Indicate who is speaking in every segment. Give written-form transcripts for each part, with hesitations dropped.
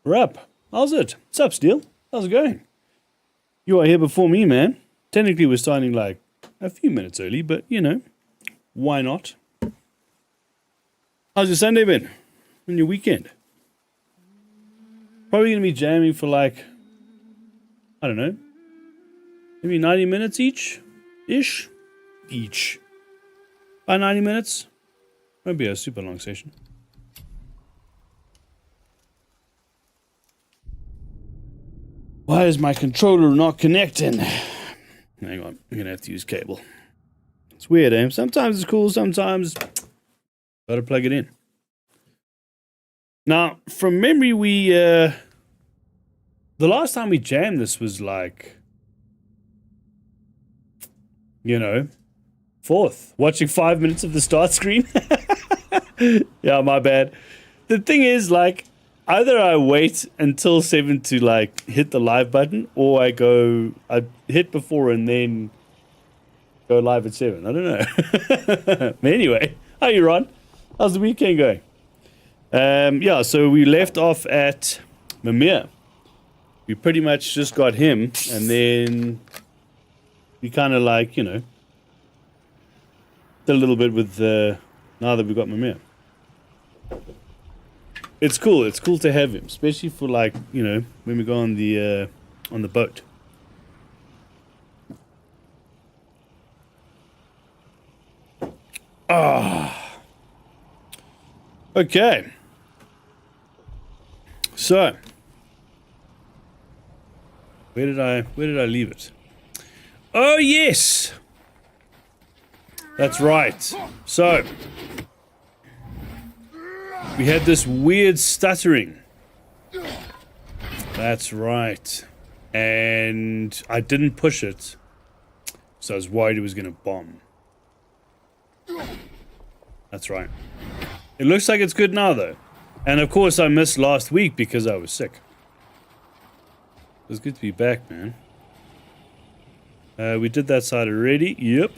Speaker 1: Rap, how's it? What's up, Steel? How's it going? You are here before me, man. Technically, we're starting like a few minutes early, but you know, why not? How's your Sunday been? And your weekend? Probably gonna be jamming for like, I don't know, maybe 90 minutes each? Each. By 90 minutes? Won't be a super long session. Why is my controller not connecting? Hang on, I'm gonna have to use cable. It's weird, eh? Sometimes it's cool, sometimes gotta plug it in. Now, from memory, we the last time we jammed this was like, you know, fourth, watching 5 minutes of the start screen. Yeah, my bad. The thing is, like, either I wait until 7 to like hit the live button, or I hit before and then go live at 7. I don't know. But anyway, how you, Ron? How's the weekend going? Yeah, so we left off at Mimir. We pretty much just got him, and then we kind of like, you know, did a little bit with now that we got Mimir. It's cool. It's cool to have him, especially for like, you know, when we go on the boat. Ah. Okay. So, where did I leave it? Oh yes. That's right. So, we had this weird stuttering. That's right. And I didn't push it, so I was worried it was going to bomb. That's right. It looks like it's good now, though. And of course, I missed last week because I was sick. It was good to be back, man. We did that side already. Yep.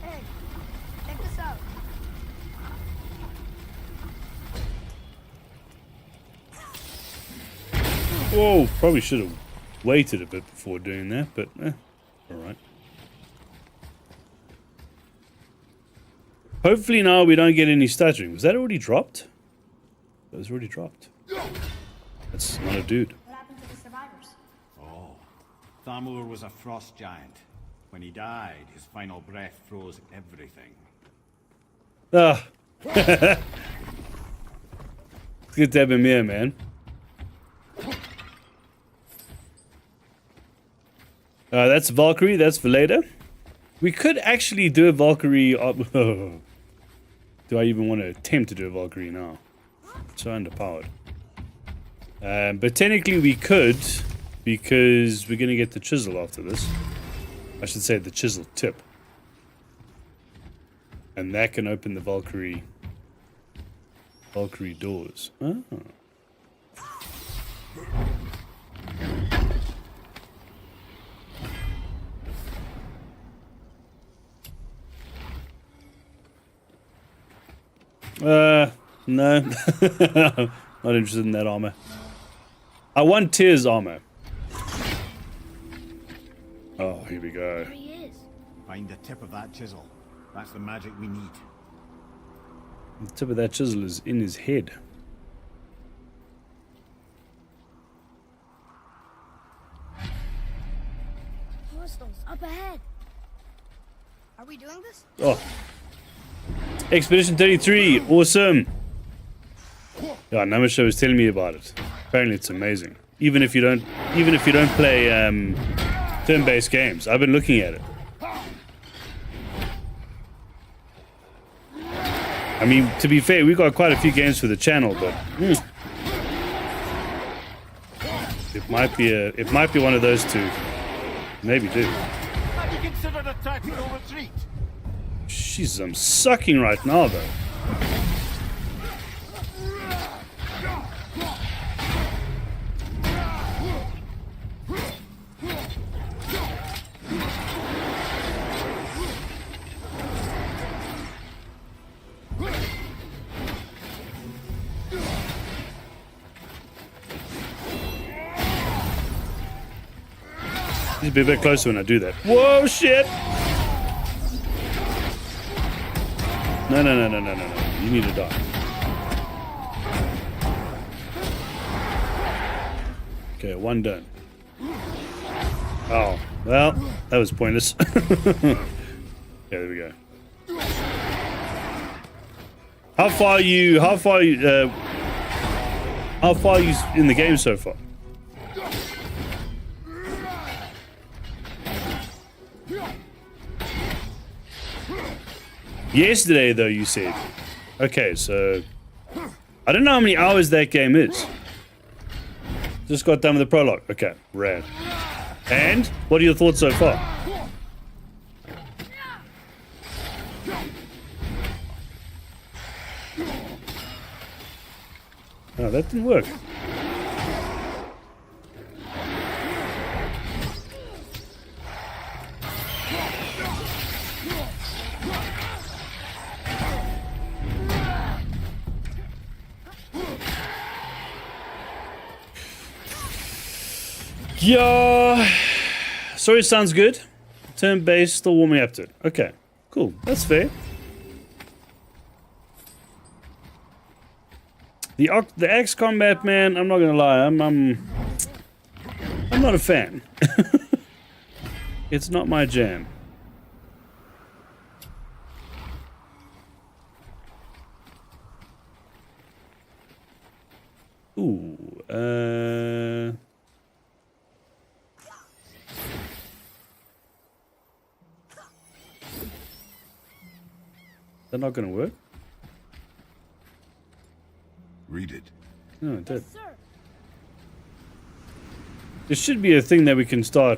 Speaker 2: Hey, check this out.
Speaker 1: Whoa, probably should have waited a bit before doing that, but alright. Hopefully now we don't get any stuttering. Was that already dropped? That was already dropped. That's not a dude.
Speaker 2: What happened to the survivors?
Speaker 3: Oh, Thamur was a frost giant. When he died, his final breath froze everything.
Speaker 1: Ah. It's good to have him here, man. That's Valkyrie. That's for later. We could actually do a Valkyrie. Do I even want to attempt to do a Valkyrie now? So underpowered. But technically we could, because we're going to get the chisel after this. I should say the chisel tip. And that can open the Valkyrie doors. Oh. No. Not interested in that armor. I want Tyr's armor. Oh, here we go.
Speaker 2: There he is.
Speaker 3: Find the tip of that chisel. That's the magic we need.
Speaker 1: The tip of that chisel is in his head.
Speaker 2: Hostiles up ahead. Are we doing this?
Speaker 1: Oh. Expedition 33, awesome. Yeah, Namasha was telling me about it. Apparently it's amazing. Even if you don't play turn-based games. I've been looking at it. I mean, to be fair, we got quite a few games for the channel, but it might be one of those two. Maybe two.
Speaker 3: Have you considered a tactical retreat?
Speaker 1: Jesus, I'm sucking right now, though. Need to be a bit closer when I do that. Whoa, shit! No. You need to die. Okay, one done. Oh, well, that was pointless. Okay, there we go. How far are you in the game so far? Yesterday, though, you said. Okay, so I don't know how many hours that game is. Just got done with the prologue. Okay, rad. And what are your thoughts so far? Oh, that didn't work. Yeah. Story sounds good. Turn-based, still warming up to it. Okay, cool. That's fair. The axe combat, man, I'm not gonna lie, I'm not a fan. It's not my jam. Ooh, They're not gonna work?
Speaker 4: Read it.
Speaker 1: No, it did.
Speaker 2: Yes, sir.
Speaker 1: There should be a thing that we can start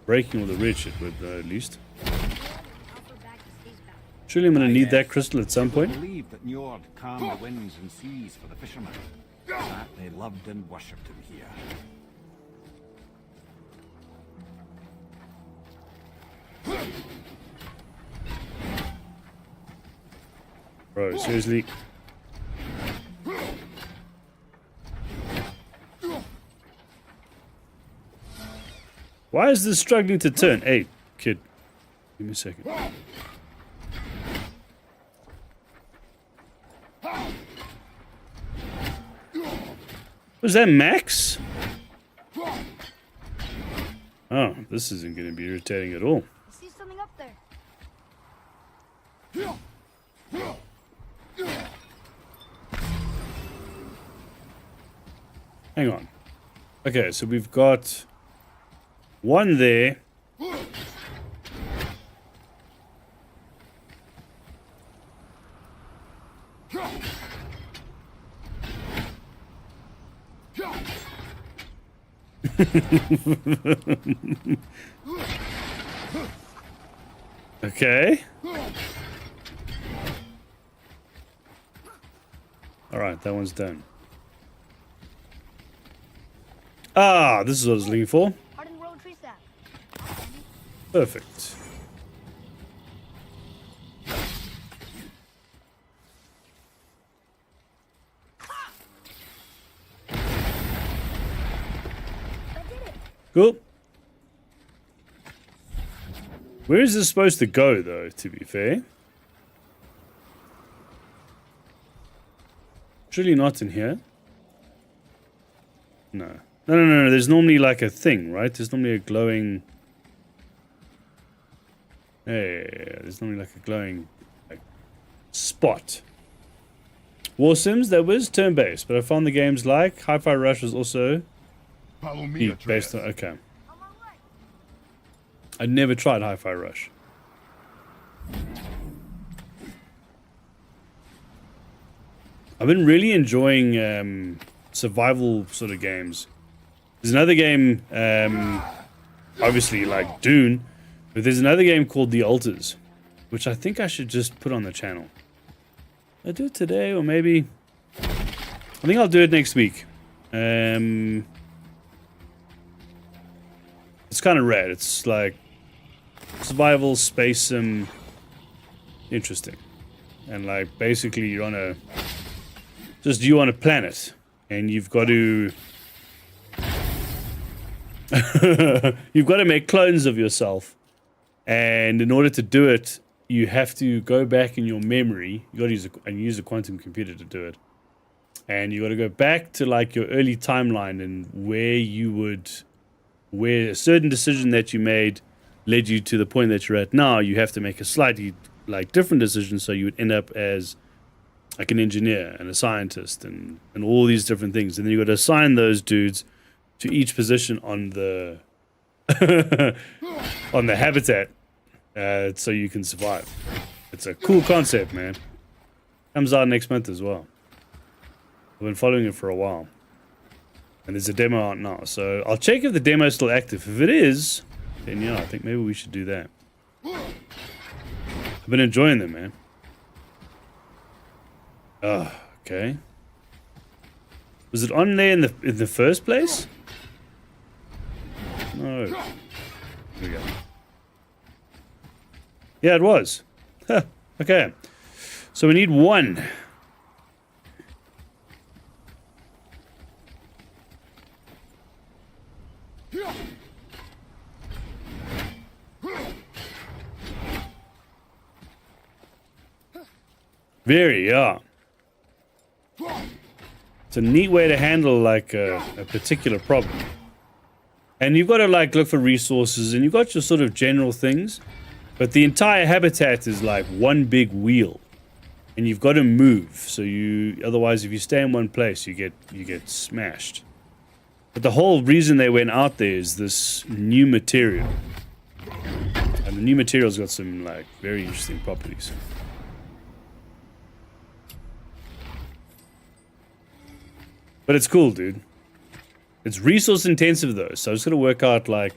Speaker 1: breaking all the red shit with, at least.
Speaker 2: Alpha back to space battle.
Speaker 1: Surely I'm gonna need that crystal at some
Speaker 3: I
Speaker 1: point.
Speaker 3: believe that Njord calmed the winds and seas for the fishermen. That they loved and worshipped him here.
Speaker 1: Bro, seriously. Why is this struggling to turn? Hey, kid. Give me a second. Was that Max? Oh, this isn't going to be irritating at all.
Speaker 2: I see something up there.
Speaker 1: Hang on. Okay, so we've got One there. Okay. Alright, that one's done. Ah, this is what I was looking for.
Speaker 2: Hardened road tree staff.
Speaker 1: Perfect.
Speaker 2: I did it.
Speaker 1: Cool. Where is this supposed to go, though, to be fair? Surely not in here. No. No. There's normally like a thing, right? There's normally a glowing... Hey, there's normally like a glowing like, spot. War Sims, that was turn-based, but I found the games like Hi-Fi Rush was also
Speaker 4: Follow me,
Speaker 1: based on...
Speaker 4: Atreus.
Speaker 1: Okay.
Speaker 2: On my way.
Speaker 1: I'd never tried Hi-Fi Rush. I've been really enjoying survival sort of games. There's another game, obviously like Dune, but there's another game called The Altars, which I think I should just put on the channel. I'll do it today, or maybe... I think I'll do it next week. It's kind of rad. It's like survival, space sim, interesting. And like basically you're on a... Just you on a planet, and you've got to... you've got to make clones of yourself. And in order to do it, you have to go back in your memory. You got to use a quantum computer to do it. And you got to go back to like your early timeline and where a certain decision that you made led you to the point that you're at now. You have to make a slightly like different decision, so you would end up as like an engineer and a scientist and all these different things. And then you got to assign those dudes to each position on the on the habitat, so you can survive. It's a cool concept, man. Comes out next month as well. I've been following it for a while, and there's a demo out now. So I'll check if the demo is still active. If it is, then yeah, I think maybe we should do that. I've been enjoying them, man. Oh, okay. Was it on there in the first place? No. Here we go. Yeah, it was. Huh. Okay. So we need one. Very, yeah. It's a neat way to handle like a particular problem. And you've got to like look for resources, and you've got your sort of general things, but the entire habitat is like one big wheel, and you've got to move. So otherwise if you stay in one place, you get smashed. But the whole reason they went out there is this new material. And the new material's got some like very interesting properties. But it's cool, dude. It's resource intensive though, so I just gotta work out like,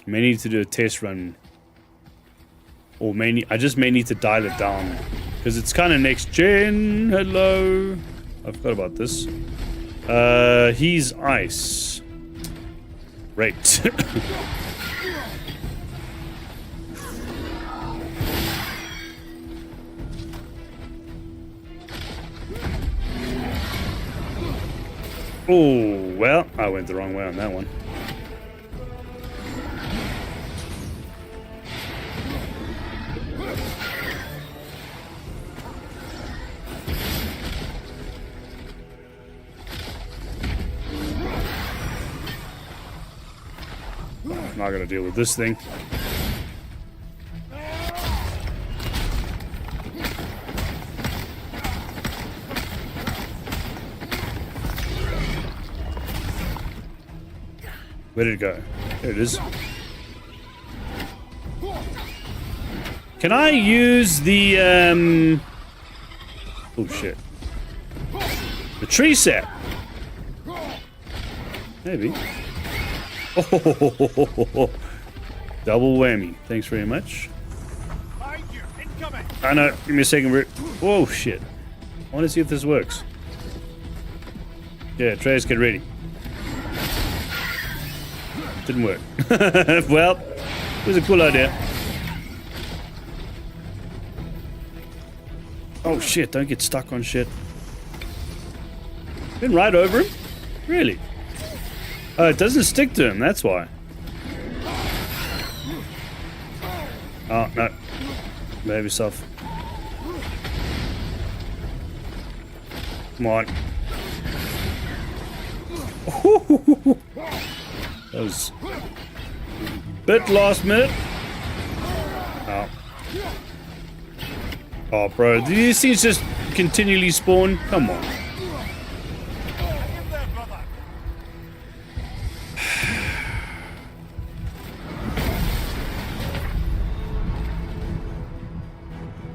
Speaker 1: may need to do a test run, or I just may need to dial it down because it's kind of next gen. Hello, I forgot about this. He's ice. Right. Oh, well, I went the wrong way on that one. Not gonna deal with this thing. Where did it go? There it is. Can I use the oh shit. The tree sap. Maybe. Oh, double whammy. Thanks very much. I know. Give me a second. Whoa, shit. I want to see if this works. Yeah, Trace, get ready. Didn't work. Well, it was a cool idea. Oh shit, don't get stuck on shit. Been right over him? Really? Oh, it doesn't stick to him, that's why. Oh, no. Behave yourself. Come on. That was a bit last minute. Oh. Oh, bro. Do these things just continually spawn? Come on.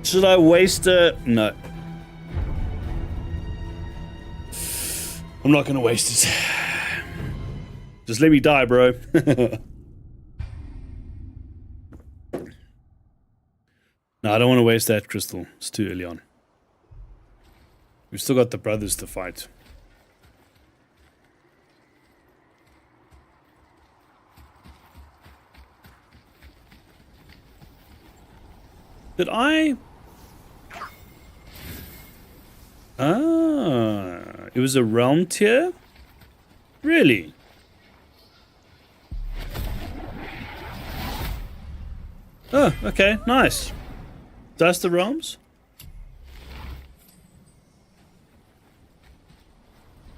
Speaker 1: Should I waste a... No. I'm not gonna waste it. Just let me die, bro. No, I don't want to waste that crystal. It's too early on. We've still got the brothers to fight. Did I... Ah, it was a realm tier? Really? Oh, okay, nice. Dust the realms?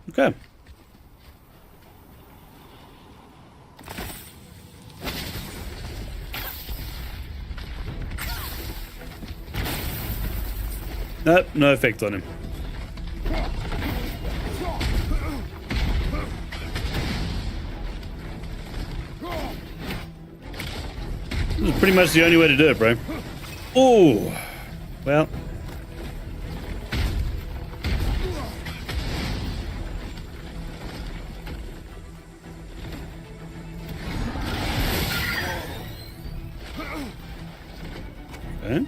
Speaker 1: Okay. Nope, no effect on him. This is pretty much the only way to do it, bro. Oh, well. Okay.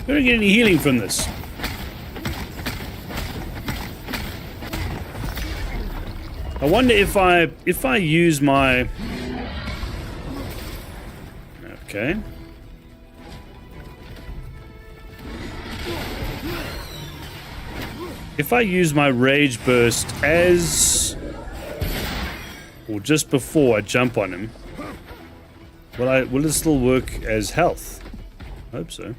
Speaker 1: We don't get any healing from this. I wonder if I use my... Okay. If I use my rage burst as... or just before I jump on him, will it still work as health? I hope so.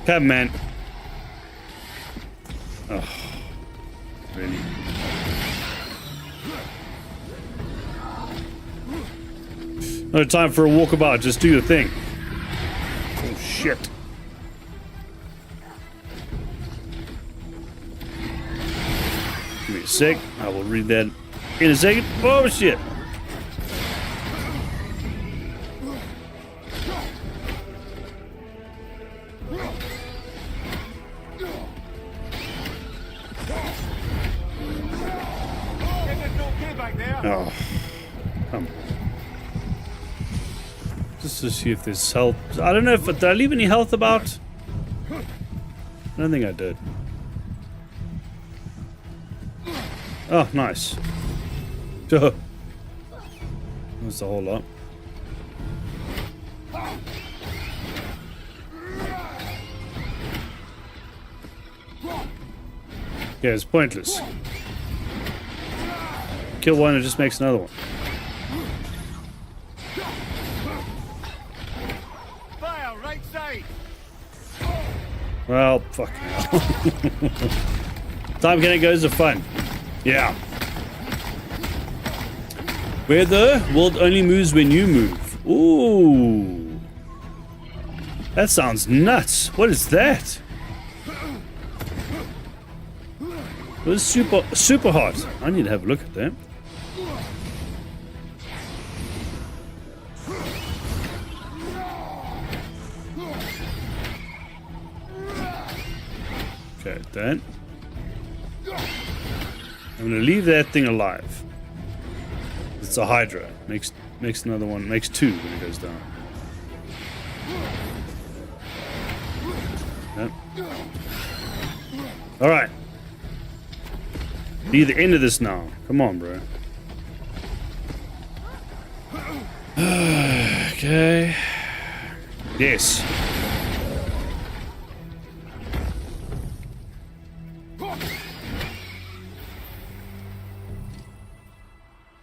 Speaker 1: Come, man. Oh, really? No time for a walkabout, just do your thing. Oh, shit. Give me a sec, I will read that in a second. Oh, shit. Oh, come on. Just to see if there's health. I don't know if... Did I leave any health about? I don't think I did. Oh, nice. That's a whole lot. Yeah, it's pointless. Kill one, it just makes another one.
Speaker 3: Fire, right side.
Speaker 1: Well, fuck. Time can it goes to fun. Yeah. Where the world only moves when you move. Ooh. That sounds nuts. What is that? It was super hot. I need to have a look at that. Okay, then. I'm gonna leave that thing alive. It's a Hydra. Makes another one. Makes two when it goes down. Yep. All right. Be the end of this now. Come on, bro. Okay. Yes.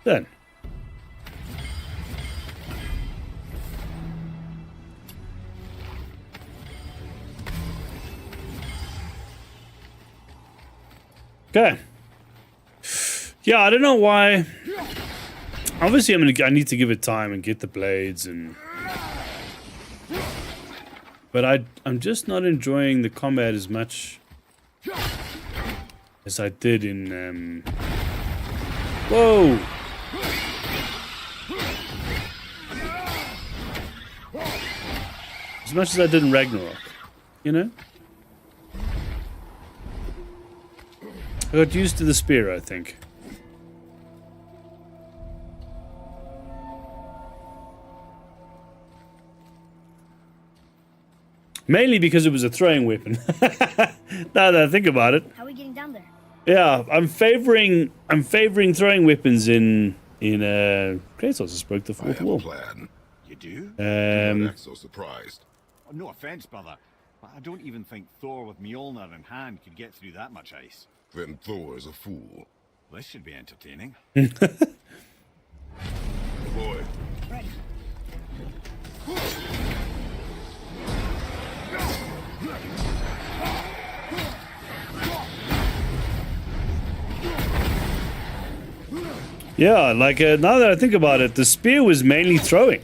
Speaker 1: Done. Okay. Yeah, I don't know why. Obviously, I need to give it time and get the blades and. But I'm just not enjoying the combat as much as I did in. Whoa! As much as I did in Ragnarok, you know. I got used to the spear, I think. Mainly because it was a throwing weapon. Now that I think about it.
Speaker 2: How are we getting down there?
Speaker 1: Yeah, I'm favoring throwing weapons in Kratos has broke the fourth wall.
Speaker 4: Plan.
Speaker 3: You do?
Speaker 4: I'm not so surprised.
Speaker 3: Oh, no offense, brother, but I don't even think Thor with Mjolnir in hand could get through that much ice.
Speaker 4: Then Thor's a fool.
Speaker 3: This should be entertaining.
Speaker 4: Boy.
Speaker 2: Ready.
Speaker 1: Yeah, like now that I think about it, the spear was mainly throwing.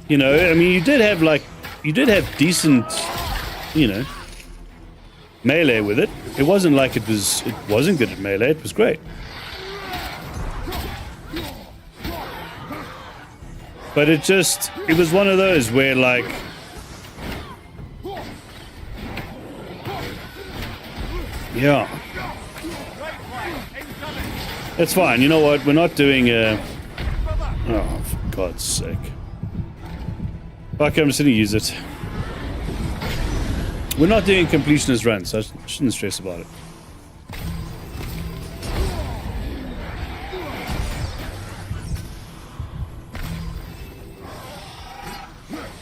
Speaker 1: You know, I mean, you did have decent, you know, melee with it. It wasn't like it wasn't good at melee. It was great. But it was one of those where like, yeah. It's fine. You know what? We're not doing oh, for God's sake. Okay, I'm just gonna use it. We're not doing completionist runs, so I shouldn't stress about it.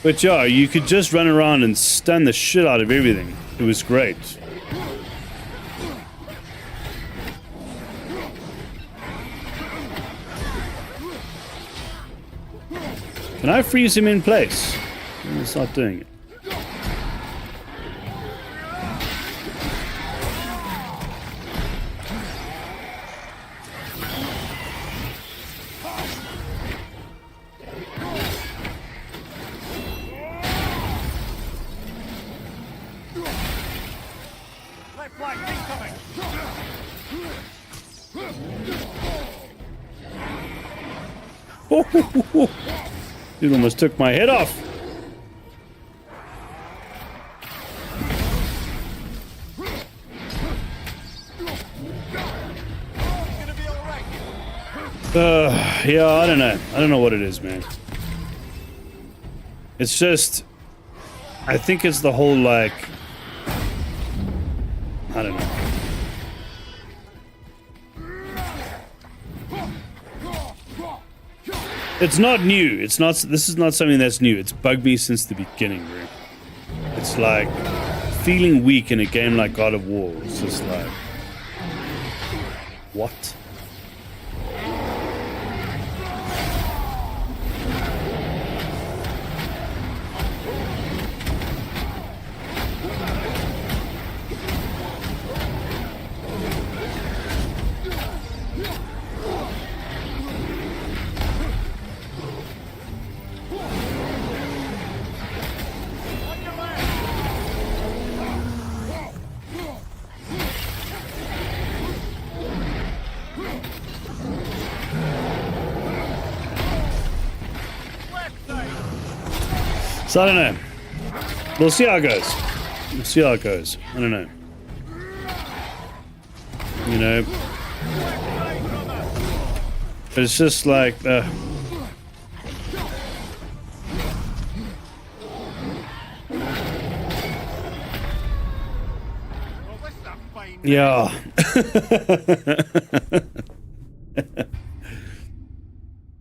Speaker 1: But yeah, you could just run around and stun the shit out of everything. It was great. Can I freeze him in place? It's not doing it.
Speaker 3: Left flank incoming.
Speaker 1: Dude almost took my head off. Yeah, I don't know. I don't know what it is, man. It's just, I think it's the whole like, I don't know. It's not new. It's not. This is not something that's new. It's bugged me since the beginning, bro. It's like feeling weak in a game like God of War. It's just like, what? So I don't know. We'll see how it goes. We'll see how it goes. I don't know. You know. But it's just like yeah.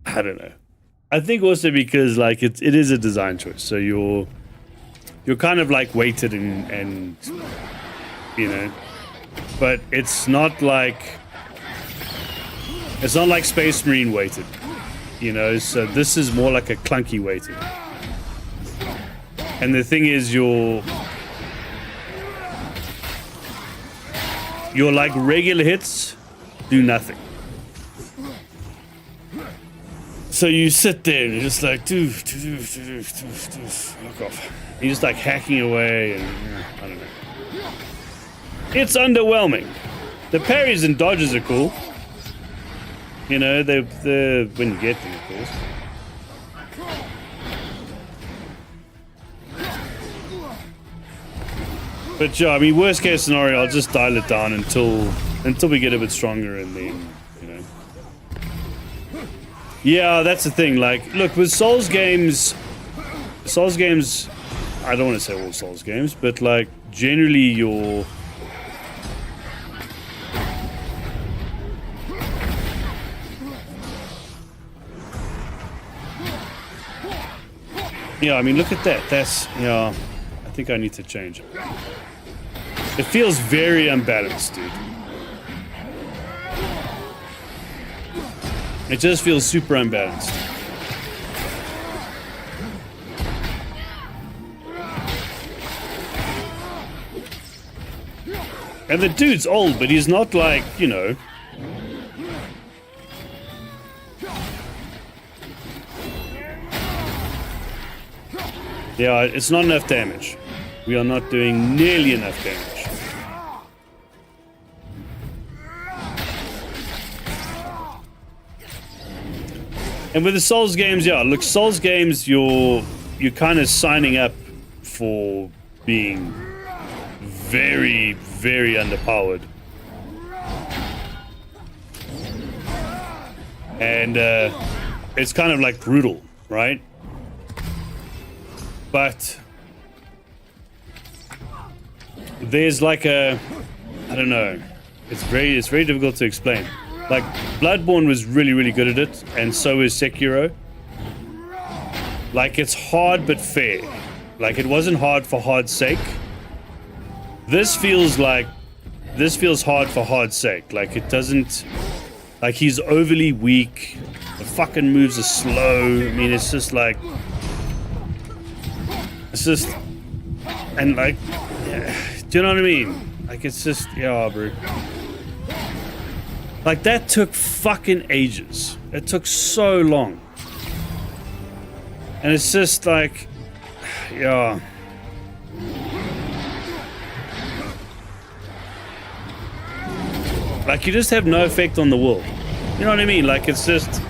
Speaker 1: I don't know. I think also because like it is a design choice, so you're kind of like weighted and you know, but it's not like Space Marine weighted, you know. So this is more like a clunky weighted, and the thing is your like regular hits do nothing. So you sit there and you're just like, fuck off. You're just like hacking away and I don't know. It's underwhelming. The parries and dodges are cool. You know, the when you get them, of course. But yeah, I mean, worst case scenario, I'll just dial it down until we get a bit stronger, and then, you know. Yeah, that's the thing. Like, look, with Souls games, I don't want to say all Souls games, but like generally your yeah, I mean, look at that. That's, yeah, I think I need to change it. It feels very unbalanced, dude. It just feels super unbalanced. And the dude's old, but he's not like, you know. Yeah, it's not enough damage. We are not doing nearly enough damage. And with the Souls games, yeah, look, Souls games, you're kind of signing up for being very, very underpowered. And it's kind of like brutal, right? But there's like a, I don't know, it's very difficult to explain. Like, Bloodborne was really, really good at it, and so is Sekiro. Like, it's hard but fair. Like, it wasn't hard for hard's sake. This feels hard for hard's sake. Like, it doesn't, like, he's overly weak. The fucking moves are slow. I mean, it's just like, it's just, and like, yeah, do you know what I mean? Like, it's just, yeah, bro. Like, that took fucking ages. It took so long. And it's just like, yeah. Like, you just have no effect on the world. You know what I mean? Like, it's just,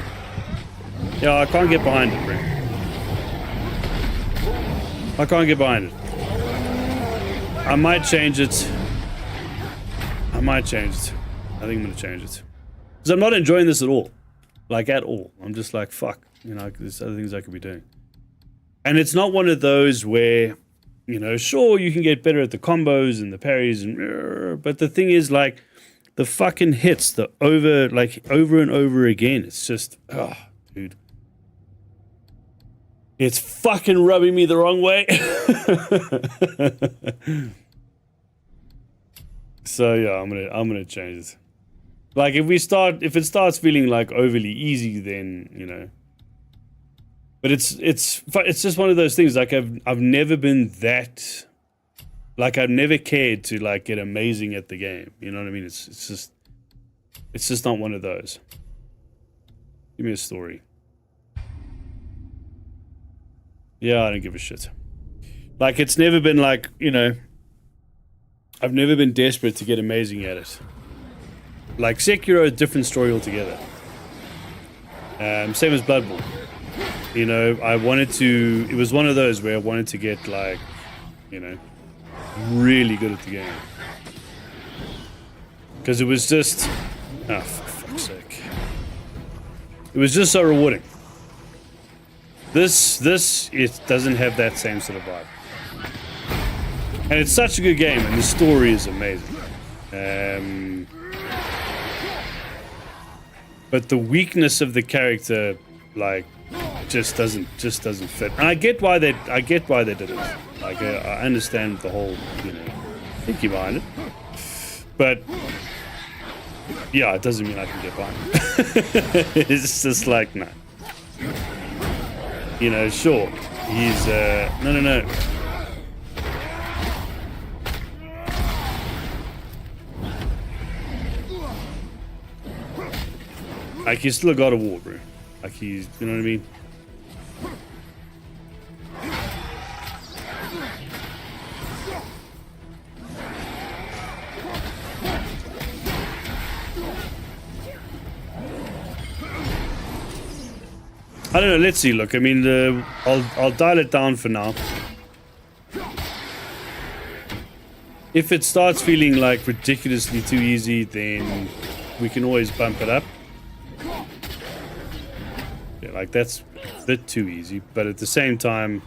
Speaker 1: yeah, I can't get behind it, bro. I can't get behind it. I might change it. I think I'm gonna change it. Because I'm not enjoying this at all. Like, at all. I'm just like, fuck. You know, there's other things I could be doing. And it's not one of those where, you know, sure, you can get better at the combos and the parries, and but the thing is, like, the fucking hits, over and over again. It's just, oh, dude. It's fucking rubbing me the wrong way. So yeah, I'm gonna change it. Like, if it starts feeling like overly easy, then, you know. But it's just one of those things. Like, I've never been that, like, I've never cared to like get amazing at the game. You know what I mean? It's just not one of those. Give me a story. Yeah, I don't give a shit. Like, it's never been like, you know, I've never been desperate to get amazing at it. Like, Sekiro, a different story altogether. Same as Bloodborne. You know, I wanted to. It was one of those where I wanted to get like, you know, really good at the game because it was just. Oh, for fuck's sake! It was just so rewarding. This it doesn't have that same sort of vibe, and it's such a good game, and the story is amazing. But the weakness of the character, like, just doesn't fit. And I get why they did it. Like, I understand the whole, you know, thinking behind it. But yeah, it doesn't mean I can get behind it. It's just like, no. You know, sure, he's no. Like, he's still a god of war, bro. Like, he's, you know what I mean? I don't know, let's see, look, I mean, I'll dial it down for now. If it starts feeling like ridiculously too easy, then we can always bump it up. Yeah, like, that's a bit too easy, but at the same time,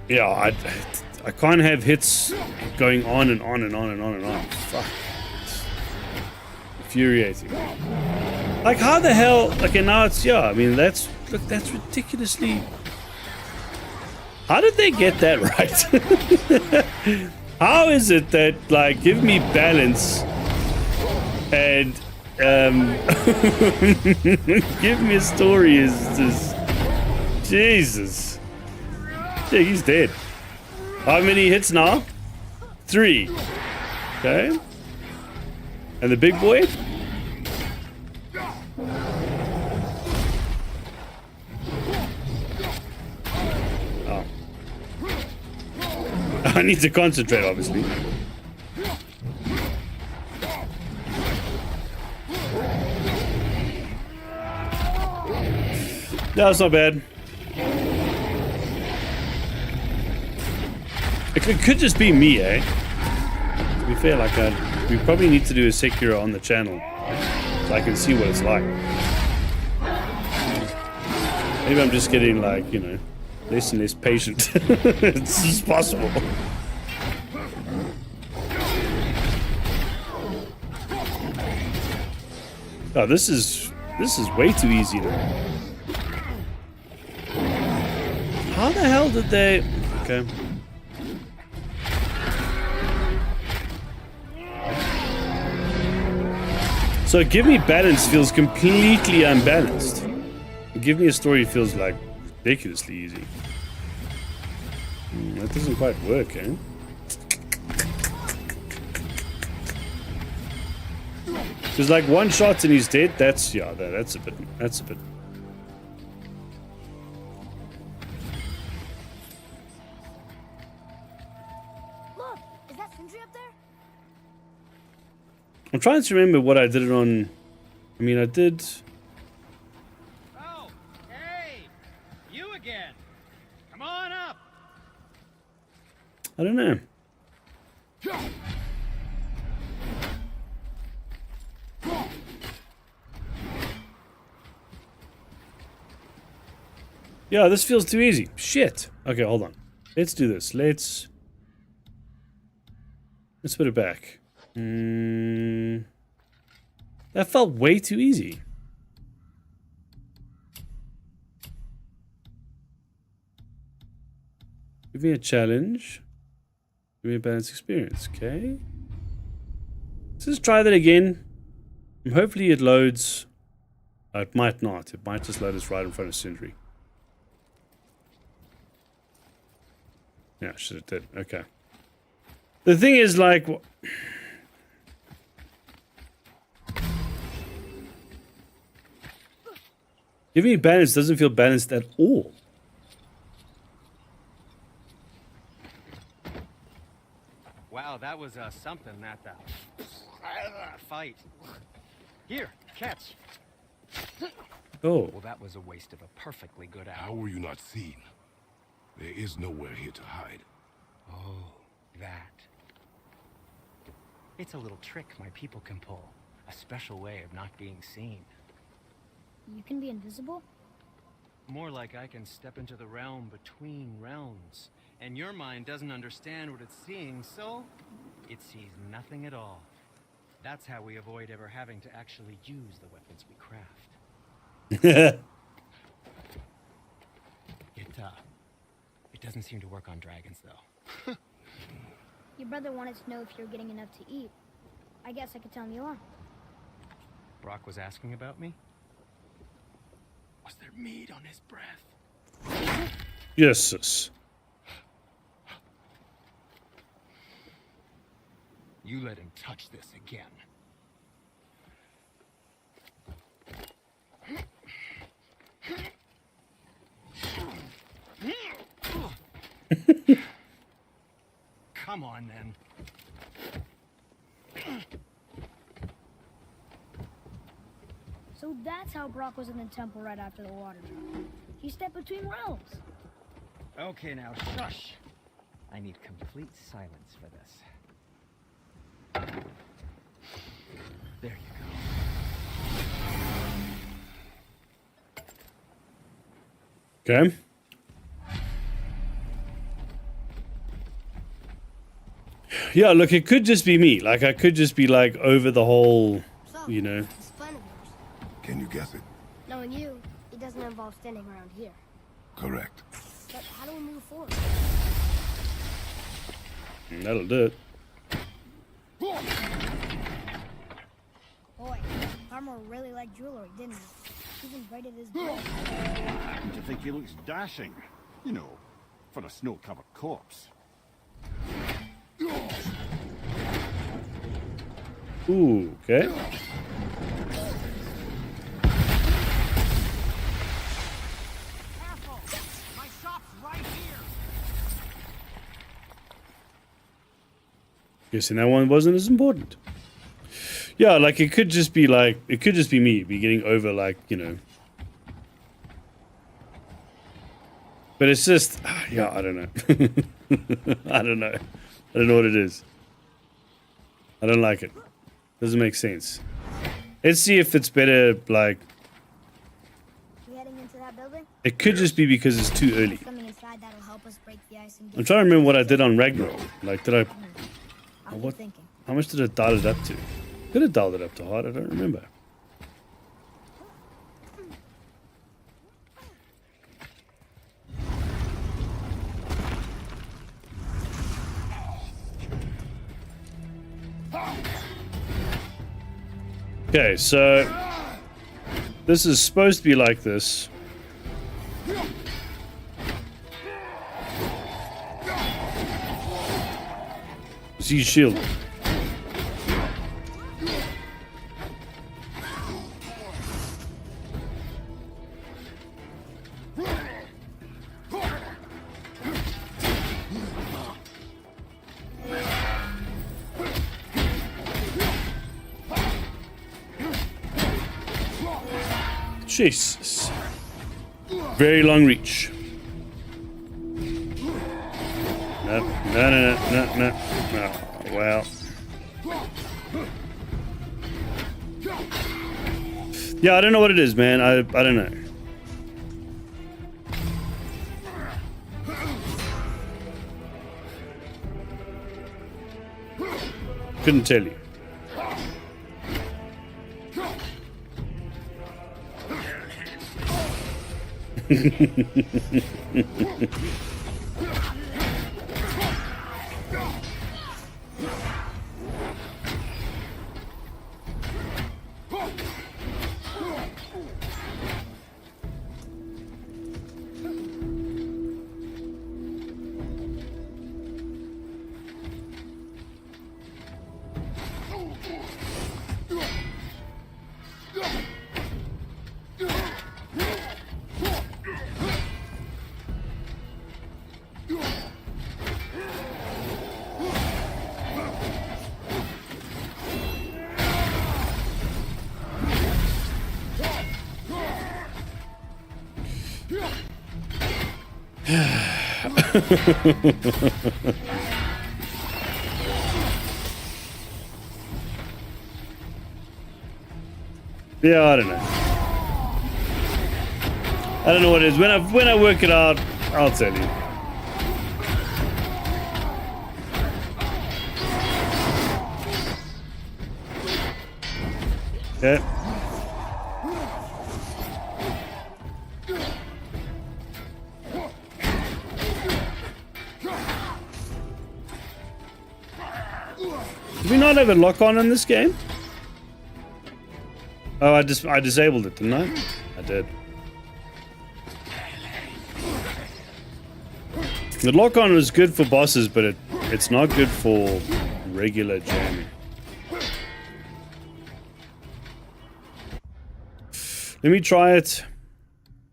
Speaker 1: yeah, I can't have hits going on and on and on and on and on. Fuck. It's infuriating. Like, how the hell? Okay, now it's, yeah, I mean, that's ridiculously. How did they get that right? How is it that, like, give me balance and give me a story is just Jesus. Yeah, he's dead. How many hits now? 3. Okay. And the big boy? Oh. I need to concentrate, obviously. That's not bad. It could just be me, eh? To be fair, like, we probably need to do a Sekiro on the channel so I can see what it's like. Maybe I'm just getting, like, you know, less and less patient. It's just possible. Oh, this is way too easy now. How the hell did they... Okay. So give me balance feels completely unbalanced. Give me a story feels like ridiculously easy. That doesn't quite work, eh? There's like one shot and he's dead. That's, yeah, that's a bit.
Speaker 2: Look, is that Sindri up there?
Speaker 1: I'm trying to remember what I did it on. I mean, I did.
Speaker 3: Oh, hey, you again. Come on up.
Speaker 1: I don't know. Yeah, this feels too easy. Shit. Okay, hold on. Let's do this. Let's put it back. That felt way too easy. Give me a challenge. Give me a balanced experience. Okay. Let's just try that again. Hopefully it loads. It might not. It might just load us right in front of Sindri. Yeah, should have did. Okay. The thing is, like, giving me balance doesn't feel balanced at all.
Speaker 5: Wow, that was something, that fight. Here, catch.
Speaker 1: Oh.
Speaker 5: Well, that was a waste of a perfectly good
Speaker 4: How
Speaker 5: hour.
Speaker 4: were you not seen? There is nowhere here to hide.
Speaker 5: Oh, that. It's a little trick my people can pull. A special way of not being seen.
Speaker 2: You can be invisible?
Speaker 5: More like I can step into the realm between realms. And your mind doesn't understand what it's seeing, so it sees nothing at all. That's how we avoid ever having to actually use the weapons we craft. It doesn't seem to work on dragons, though.
Speaker 2: Your brother wanted to know if you're getting enough to eat. I guess I could tell him you are.
Speaker 5: Brock was asking about me? Was there meat on his breath?
Speaker 1: Yes, sis.
Speaker 5: You let him touch this again. Come on, then.
Speaker 2: So that's how Brock was in the temple right after the water drop. He stepped between realms.
Speaker 5: Okay, now shush. I need complete silence for this. There you go.
Speaker 1: Okay. Yeah, look, it could just be me. Like, I could just be, like, over the whole,
Speaker 2: So,
Speaker 1: you know.
Speaker 2: this plan of yours.
Speaker 4: Can you guess it?
Speaker 2: Knowing you, it doesn't involve standing around here.
Speaker 4: Correct.
Speaker 2: But how do we move forward?
Speaker 1: That'll do it.
Speaker 2: Boy, Armor really liked jewelry, didn't he? Even braided his bow.
Speaker 3: I happen to think he looks dashing. You know, for a snow-covered corpse.
Speaker 1: Ooh, okay.
Speaker 3: Careful! My shop's right here!
Speaker 1: Guessing that one wasn't as important. Yeah, like, it could just be, like, it could just be me, be getting over, like, you know. But it's just, yeah, I don't know. I don't know. I don't know what it is. I don't like it. Doesn't make sense. Let's see if it's better, like,
Speaker 2: We heading into that building?
Speaker 1: it could just be because it's too early.
Speaker 2: Something inside that'll help us break the ice and
Speaker 1: I'm trying to remember what I did on Ragnarok. Like, did I,
Speaker 2: I'll be
Speaker 1: what?
Speaker 2: thinking.
Speaker 1: How much did I dial it up to? Could have dialed it up to hard, I don't remember. Okay, so this is supposed to be like this. See shield. Jesus. Very long reach. No. Well. Yeah, I don't know what it is, man. I don't know. Couldn't tell you. Yeah, I don't know. I don't know what it is. When I work it out, I'll tell you. Okay. Do we not have a lock-on in this game? Oh, I disabled it, didn't I? I did. The lock-on is good for bosses, but it's not good for regular jamming. Let me try it.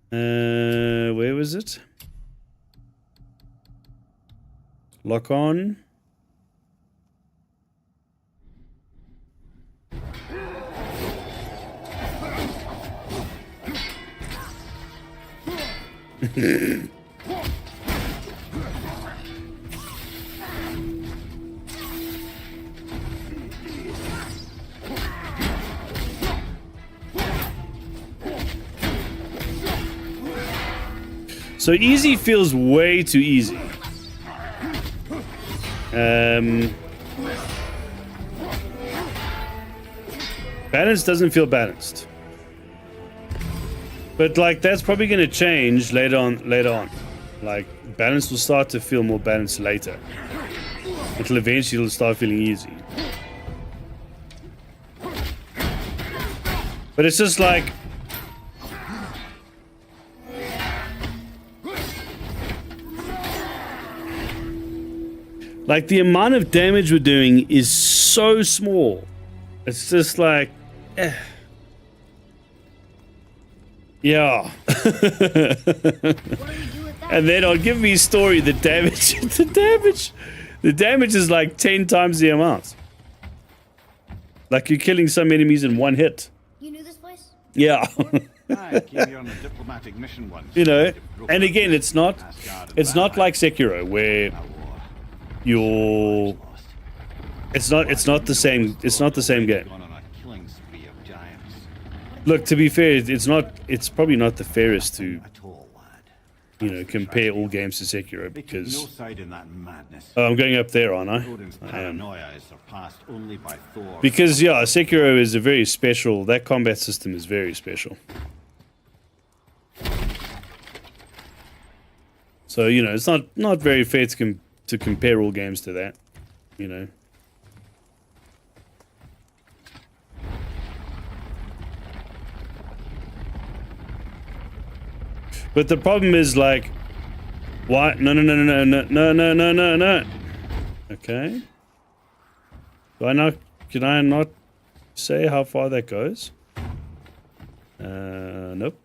Speaker 1: Where was it? Lock on. So easy feels way too easy. Balanced doesn't feel balanced. But like that's probably going to change later on. Like balance will start to feel more balanced later. Until eventually it'll start feeling easy. But it's just like the amount of damage we're doing is so small. It's just like, yeah. And then I'll give me a story. The damage is like 10 times the amount. Like you're killing some enemies in one hit.
Speaker 2: You knew this place?
Speaker 1: Yeah.
Speaker 3: I came here on a diplomatic mission once.
Speaker 1: You know, and again, it's not like Sekiro where you're. It's not the same. It's not the same game. Look, to be fair, it's probably not the fairest to, you know, compare all games to Sekiro because. Oh, I'm going up there, aren't I? I am. Because yeah, Sekiro is a very special. That combat system is very special. So you know, it's not very fair to compare all games to that. You know. But the problem is like, why? No. Okay. Can I not say how far that goes? Nope.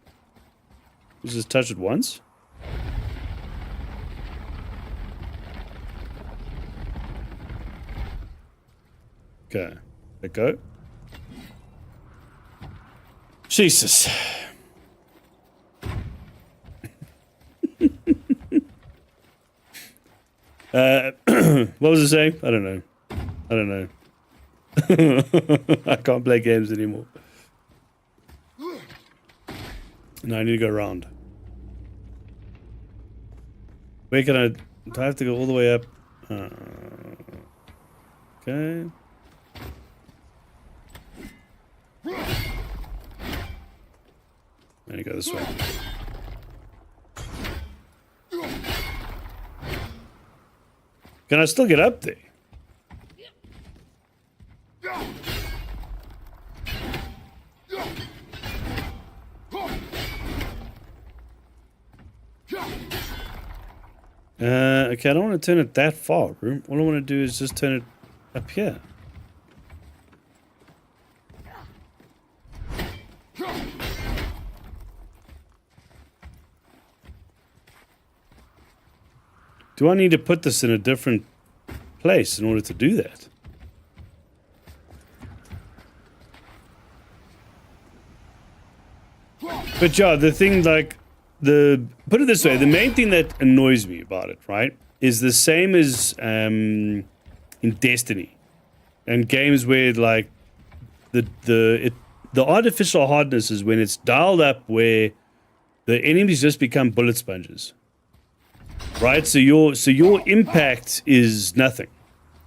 Speaker 1: Just touch it once. Okay. Let go. Jesus. What was it saying? I don't know. I can't play games anymore. No, I need to go around. Where can do I have to go all the way up? Okay. I need to go this way. Can I still get up there? Okay, I don't want to turn it that far. All I want to do is just turn it up here. Do I need to put this in a different place in order to do that? But yeah, the thing like put it this way, the main thing that annoys me about it, right, is the same as in Destiny and games where like the artificial hardness is when it's dialed up where the enemies just become bullet sponges, right? So your impact is nothing,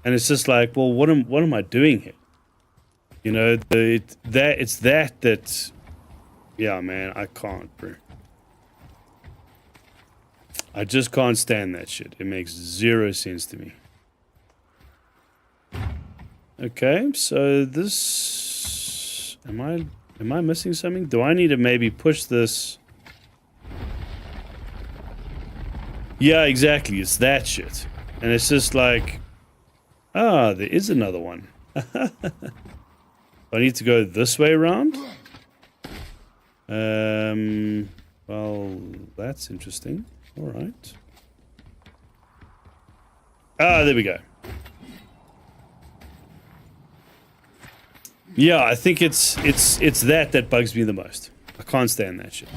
Speaker 1: and it's just like, well, what am I doing here? You know, it's that yeah, man, I can't, bro. I just can't stand that shit. It makes zero sense to me. Okay, so this... Am I missing something? Do I need to maybe push this? Yeah, exactly. It's that shit. And it's just like... Ah, there is another one. I need to go this way around? Well, that's interesting. All right. Ah, there we go. Yeah, I think it's that bugs me the most. I can't stand that shit.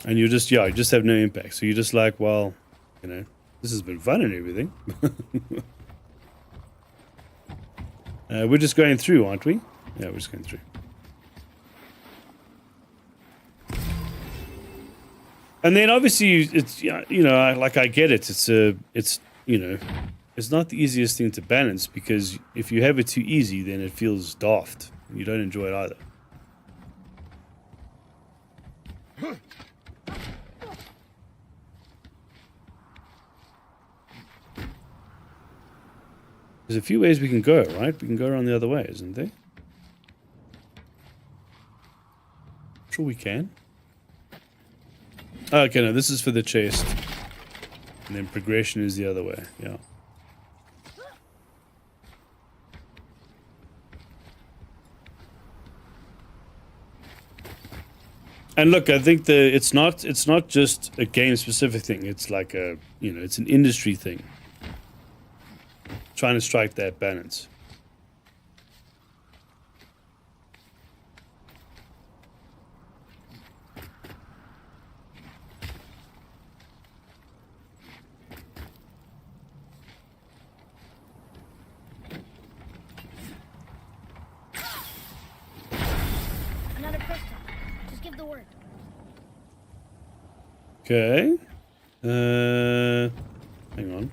Speaker 1: And you just have no impact. So you're just like, well, you know, this has been fun and everything. We're just going through, aren't we? Yeah, we're just going through. And then obviously it's, you know, like I get it. It's you know, it's not the easiest thing to balance, because if you have it too easy, then it feels daft. You don't enjoy it either. There's a few ways we can go, right? We can go around the other way, isn't there? Sure we can. Oh, okay, no, this is for the chest. And then progression is the other way, yeah. And look, I think it's not just a game specific thing. It's like a, you know, it's an industry thing. Trying to strike that balance.
Speaker 2: Another crystal. Just give the word.
Speaker 1: Okay. Hang on.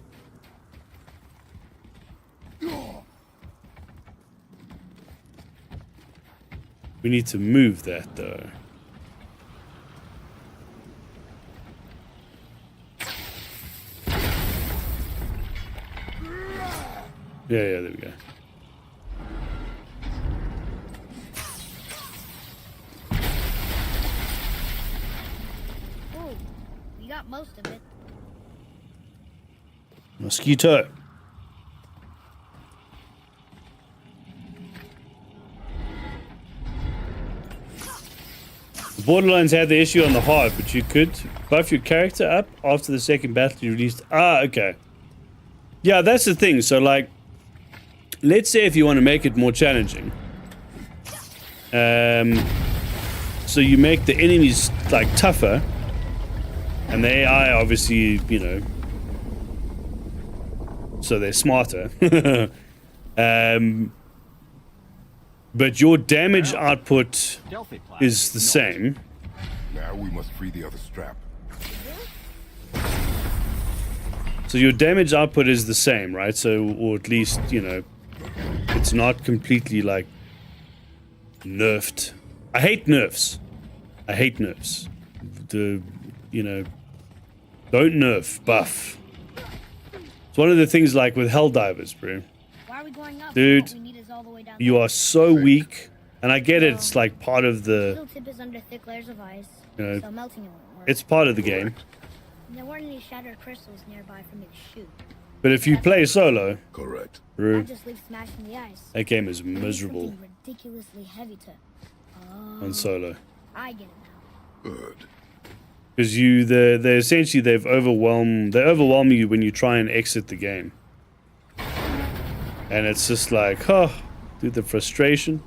Speaker 1: We need to move that, though. Yeah, there we go.
Speaker 2: Oh, you got most of it.
Speaker 1: Mosquito. Borderlands had the issue on the hard, but you could buff your character up after the second battle you released. Ah, okay. Yeah, that's the thing. So, like, let's say if you want to make it more challenging, so you make the enemies like tougher, and the AI obviously, you know, so they're smarter. But your damage output is the same.
Speaker 4: Now we must free the other strap.
Speaker 1: So your damage output is the same, right? So, or at least, you know, it's not completely like nerfed. I hate nerfs. I hate nerfs. You know, don't nerf, buff. It's one of the things like with Helldivers, bro.
Speaker 2: Why are we going up?
Speaker 1: Dude,
Speaker 2: What we need is all the way down
Speaker 1: you are so weak. And I get it, it's like part of
Speaker 2: The
Speaker 1: the,
Speaker 2: little tip is under thick layers of ice,
Speaker 1: you know,
Speaker 2: so melting it won't work.
Speaker 1: it's part of the game.
Speaker 2: There weren't any shattered crystals nearby for me to shoot.
Speaker 1: But if you play solo,
Speaker 4: Correct.
Speaker 2: I
Speaker 1: bro,
Speaker 2: just leave smashing the ice.
Speaker 1: that game is
Speaker 2: I need
Speaker 1: miserable
Speaker 2: something ridiculously heavy to. Oh,
Speaker 1: on solo.
Speaker 2: I get it now.
Speaker 4: Good.
Speaker 1: Because they essentially they overwhelm you when you try and exit the game. And it's just like, oh, dude, the frustration.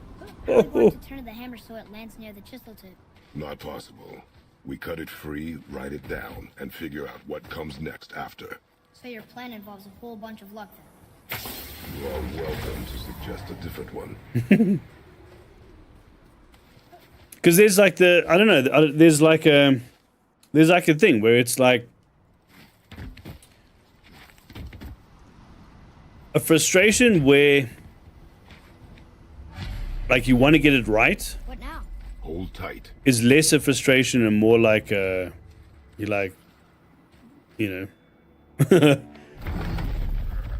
Speaker 2: We're going to turn the hammer so it lands near the chisel tip.
Speaker 4: Not possible. We cut it free, write it down, and figure out what comes next after.
Speaker 2: So your plan involves a whole bunch of luck then.
Speaker 4: You are welcome to suggest a different one.
Speaker 1: Because there's like I don't know, there's like a thing where it's like a frustration where like you want to get it right
Speaker 2: What now?
Speaker 4: Hold tight.
Speaker 1: is less a frustration and more like you're like, you know,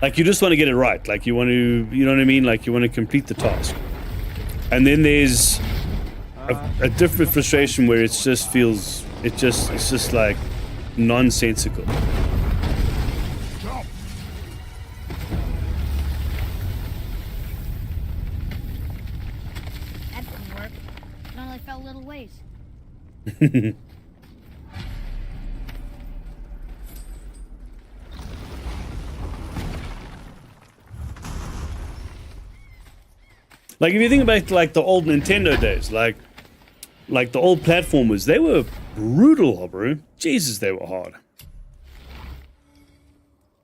Speaker 1: like you just want to get it right. Like you want to, you know what I mean? Like you want to complete the task. And then there's a different frustration where it just feels, it's just like nonsensical.
Speaker 2: That didn't work. It only fell a little ways.
Speaker 1: Like if you think about like the old Nintendo days, like the old platformers, they were brutal, bro. Jesus, they were hard.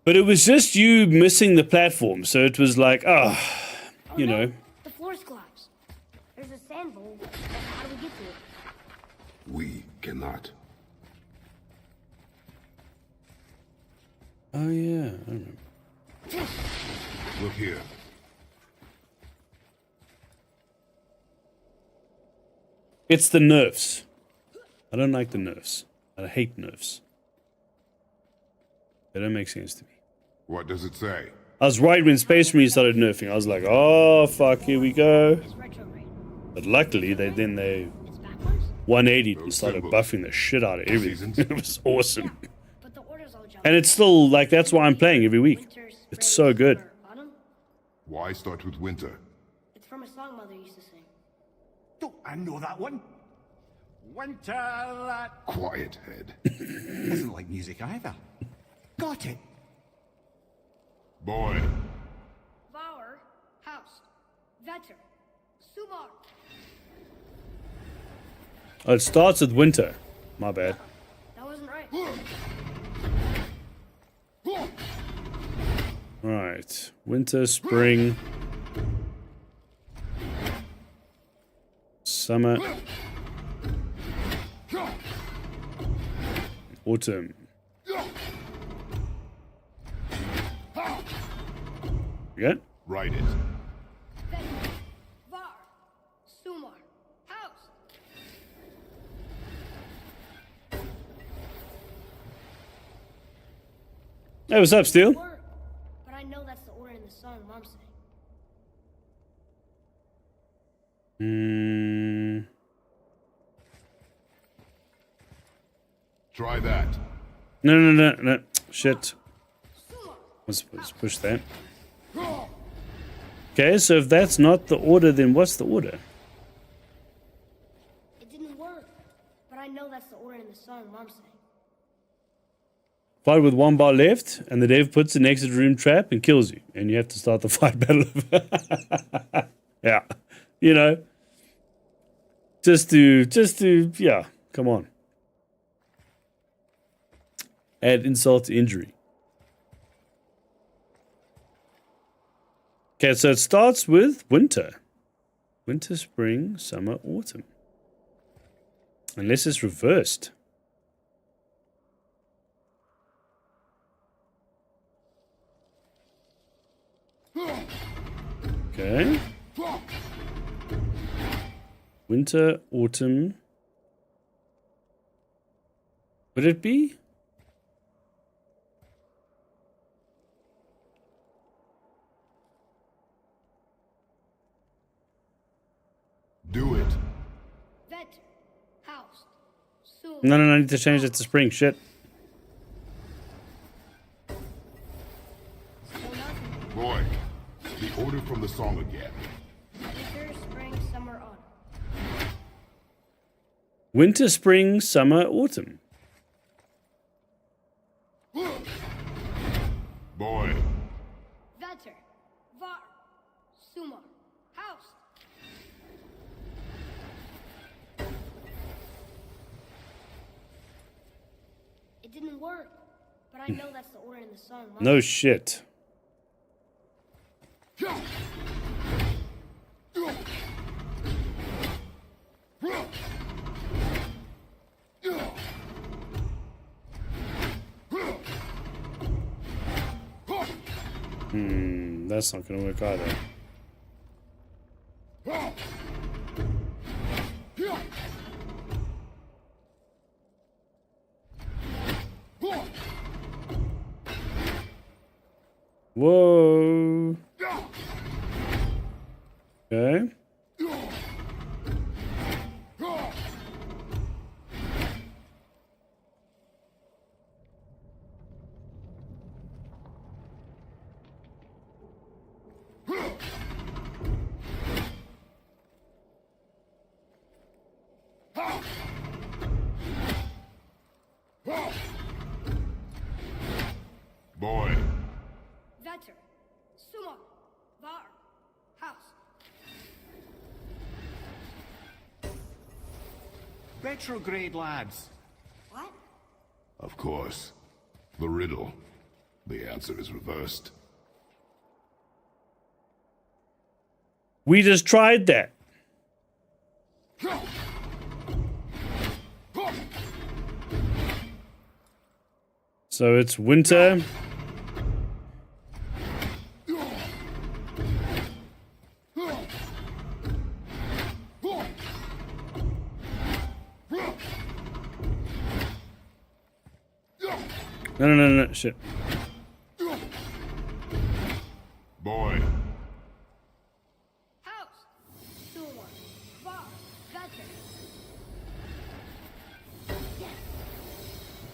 Speaker 1: But it was just you missing the platform, so it was like, you know.
Speaker 2: The floor's collapsed. There's a sand bowl. How do we get to it?
Speaker 4: We cannot.
Speaker 1: Oh yeah, I remember.
Speaker 4: Look here.
Speaker 1: It's the nerfs. I don't like the nerfs. I hate nerfs. They don't make sense to me.
Speaker 4: What does it say?
Speaker 1: I was right when Space Marine started nerfing. I was like, oh fuck, here we go.
Speaker 2: It's retrograde.
Speaker 1: But luckily, they
Speaker 2: It's backwards?
Speaker 1: 180'd and started buffing the shit out of everything. It was awesome.
Speaker 2: But the order's all jumbled.
Speaker 1: And it's still like that's why I'm playing every week.
Speaker 2: Winter,
Speaker 1: It's
Speaker 2: spring,
Speaker 1: so good.
Speaker 2: summer, autumn?
Speaker 4: Why start with winter?
Speaker 2: It's from a song Mother used to sing.
Speaker 3: Don't I know that one? Winter that
Speaker 4: Quiet, head.
Speaker 3: isn't like music either. Got it.
Speaker 4: Boy,
Speaker 2: Vour, Haust, Vetter, Sumar.
Speaker 1: Oh, it starts with winter. My bad.
Speaker 2: That wasn't right.
Speaker 1: Right. Winter, spring, summer, autumn. You good?
Speaker 4: write it.
Speaker 2: Vetter, Var, Sumar, Haust.
Speaker 1: Hey, what's up, Steel?
Speaker 2: Word. But I know that's the order in the song Mom sang.
Speaker 4: Try that.
Speaker 1: No. Shit.
Speaker 2: Sumar.
Speaker 1: Let's push that. Okay, so if that's not the order, then what's the order?
Speaker 2: It didn't work. But I know that's the order in the song Mom sang.
Speaker 1: Fight with one bar left, and the dev puts an exit room trap and kills you, and you have to start the fight battle over. Yeah, you know, just to, yeah, come on. Add insult to injury. Okay, so it starts with winter. Winter, spring, summer, autumn. Unless it's reversed. Okay. Winter, autumn. Would it be?
Speaker 4: Do it.
Speaker 2: Vetter, Haust, Sumar.
Speaker 1: No, I need to change it to spring. Shit.
Speaker 2: Still nothing.
Speaker 4: Boy, the order from the song again.
Speaker 2: Winter, spring, summer, autumn.
Speaker 1: Winter, spring, summer, autumn.
Speaker 4: Boy,
Speaker 2: Vetter, Var, Sumar, Haust. It didn't work, but I know that's the order in the song.
Speaker 1: No shit. That's not gonna work either. Whoa. Okay.
Speaker 4: Boy,
Speaker 2: Vetter, Suma, Var, House.
Speaker 3: Retrograde, lads.
Speaker 2: What?
Speaker 4: of course. The riddle. The answer is reversed.
Speaker 1: We just tried that. So it's winter. No, shit.
Speaker 4: Boy,
Speaker 2: House, Suma, Var, Vetter.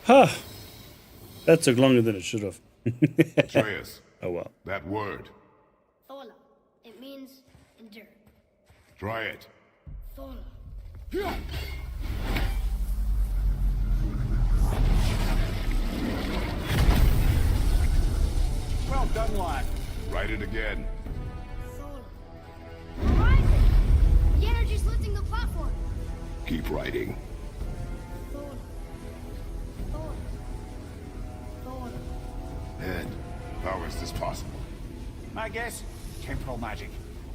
Speaker 1: Huh. That took longer than it should have.
Speaker 4: Atreus,
Speaker 1: Oh well.
Speaker 4: that word.
Speaker 2: Thola. It means endure.
Speaker 4: Try it.
Speaker 2: Thola.
Speaker 3: Well done, lad.
Speaker 4: Write it again.
Speaker 2: Thola. Horizon! The energy's lifting the platform.
Speaker 4: Keep writing.
Speaker 2: Thola. Thola. Thola.
Speaker 4: Ed, how is this possible?
Speaker 3: My guess? Temporal magic.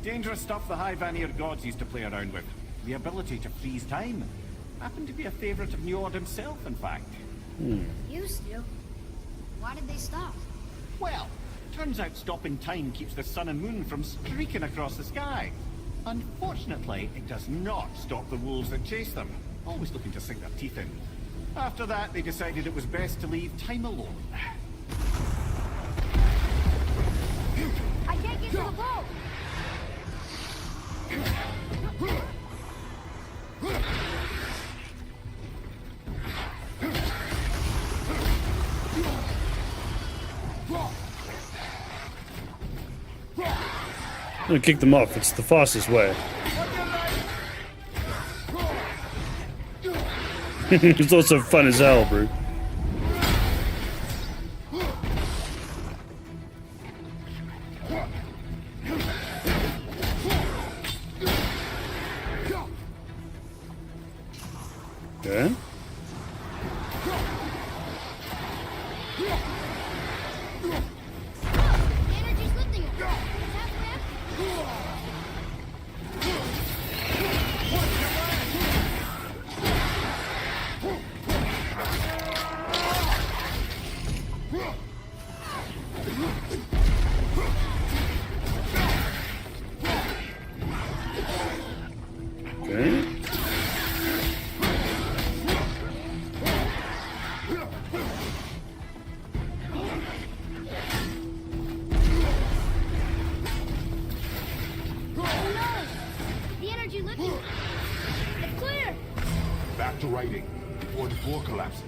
Speaker 3: Dangerous stuff the High Vanir gods used to play around with. The ability to freeze time. Happened to be a favorite of Njord himself, in fact.
Speaker 2: Used to. Why did they stop?
Speaker 3: Well, turns out stopping time keeps the sun and moon from streaking across the sky. Unfortunately, it does not stop the wolves that chase them, always looking to sink their teeth in. After that, they decided it was best to leave time alone.
Speaker 2: I can't get to the boat!
Speaker 1: I'm gonna kick them off. It's the fastest way. It's also fun as hell, bro. Okay.
Speaker 2: The energy's lifting it. It's halfway up.
Speaker 1: Okay.
Speaker 2: Oh no! The energy lifting it. It's clear!
Speaker 4: Back to writing before the floor collapses.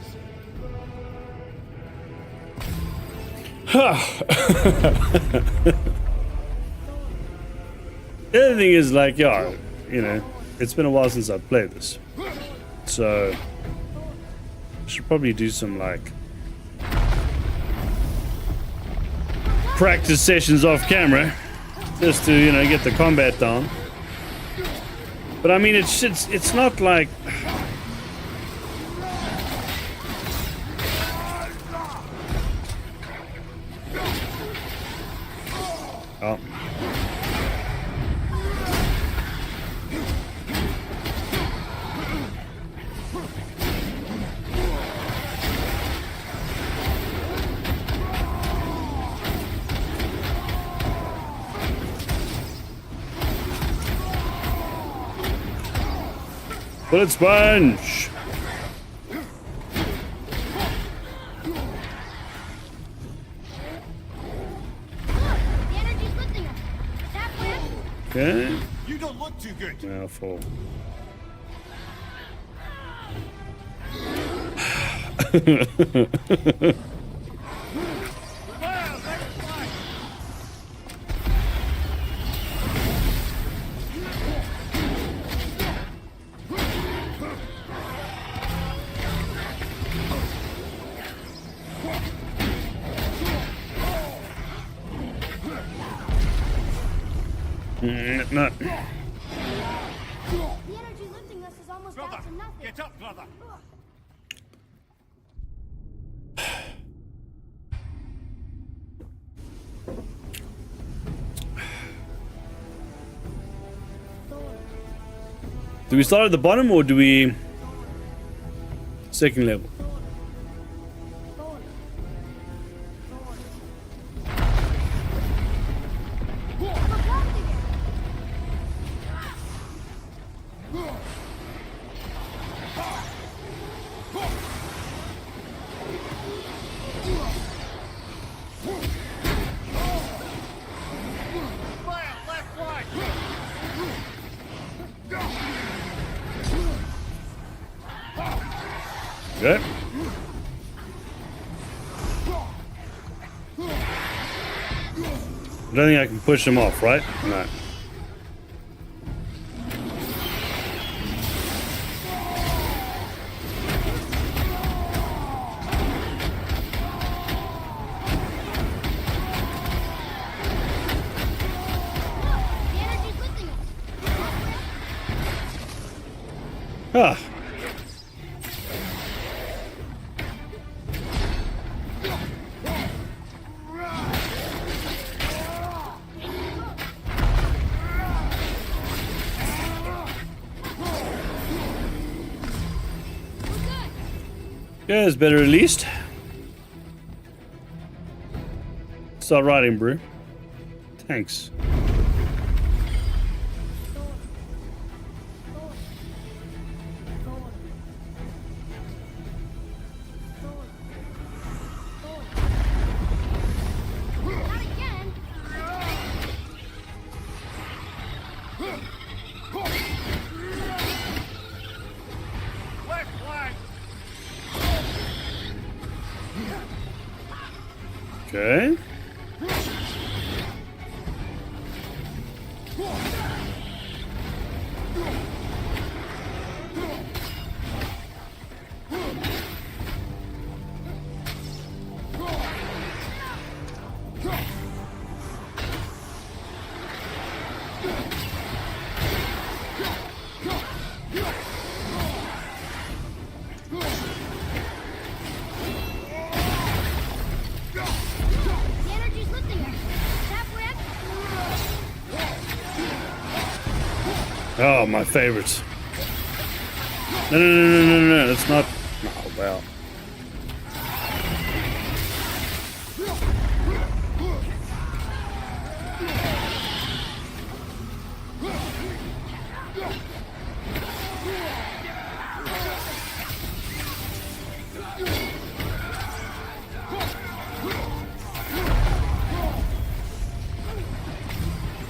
Speaker 1: The other thing is, like, yeah, you know, it's been a while since I've played this. So, I should probably do some, like, practice sessions off camera. Just to, you know, get the combat down. But I mean, it's not like... Bullet sponge.
Speaker 2: The energy's lifting us. It's halfway up.
Speaker 1: Okay.
Speaker 3: You don't look too good.
Speaker 1: Now fall. No.
Speaker 2: The energy lifting us is almost
Speaker 3: Brother,
Speaker 2: down to nothing.
Speaker 3: get up, brother.
Speaker 1: Do we start at the bottom or do we second level?
Speaker 3: Fire, left flank.
Speaker 1: Okay. I don't think I can push him off, right? No.
Speaker 2: The energy's lifting us.
Speaker 1: Ah. Yeah, it's better at least. Start riding, bro. Thanks.
Speaker 2: Not again.
Speaker 3: Left flank.
Speaker 1: Okay.
Speaker 2: The energy's lifting us. It's halfway up.
Speaker 1: Oh, my favorites. No, no, no, no, no, no. That's not. Oh, well.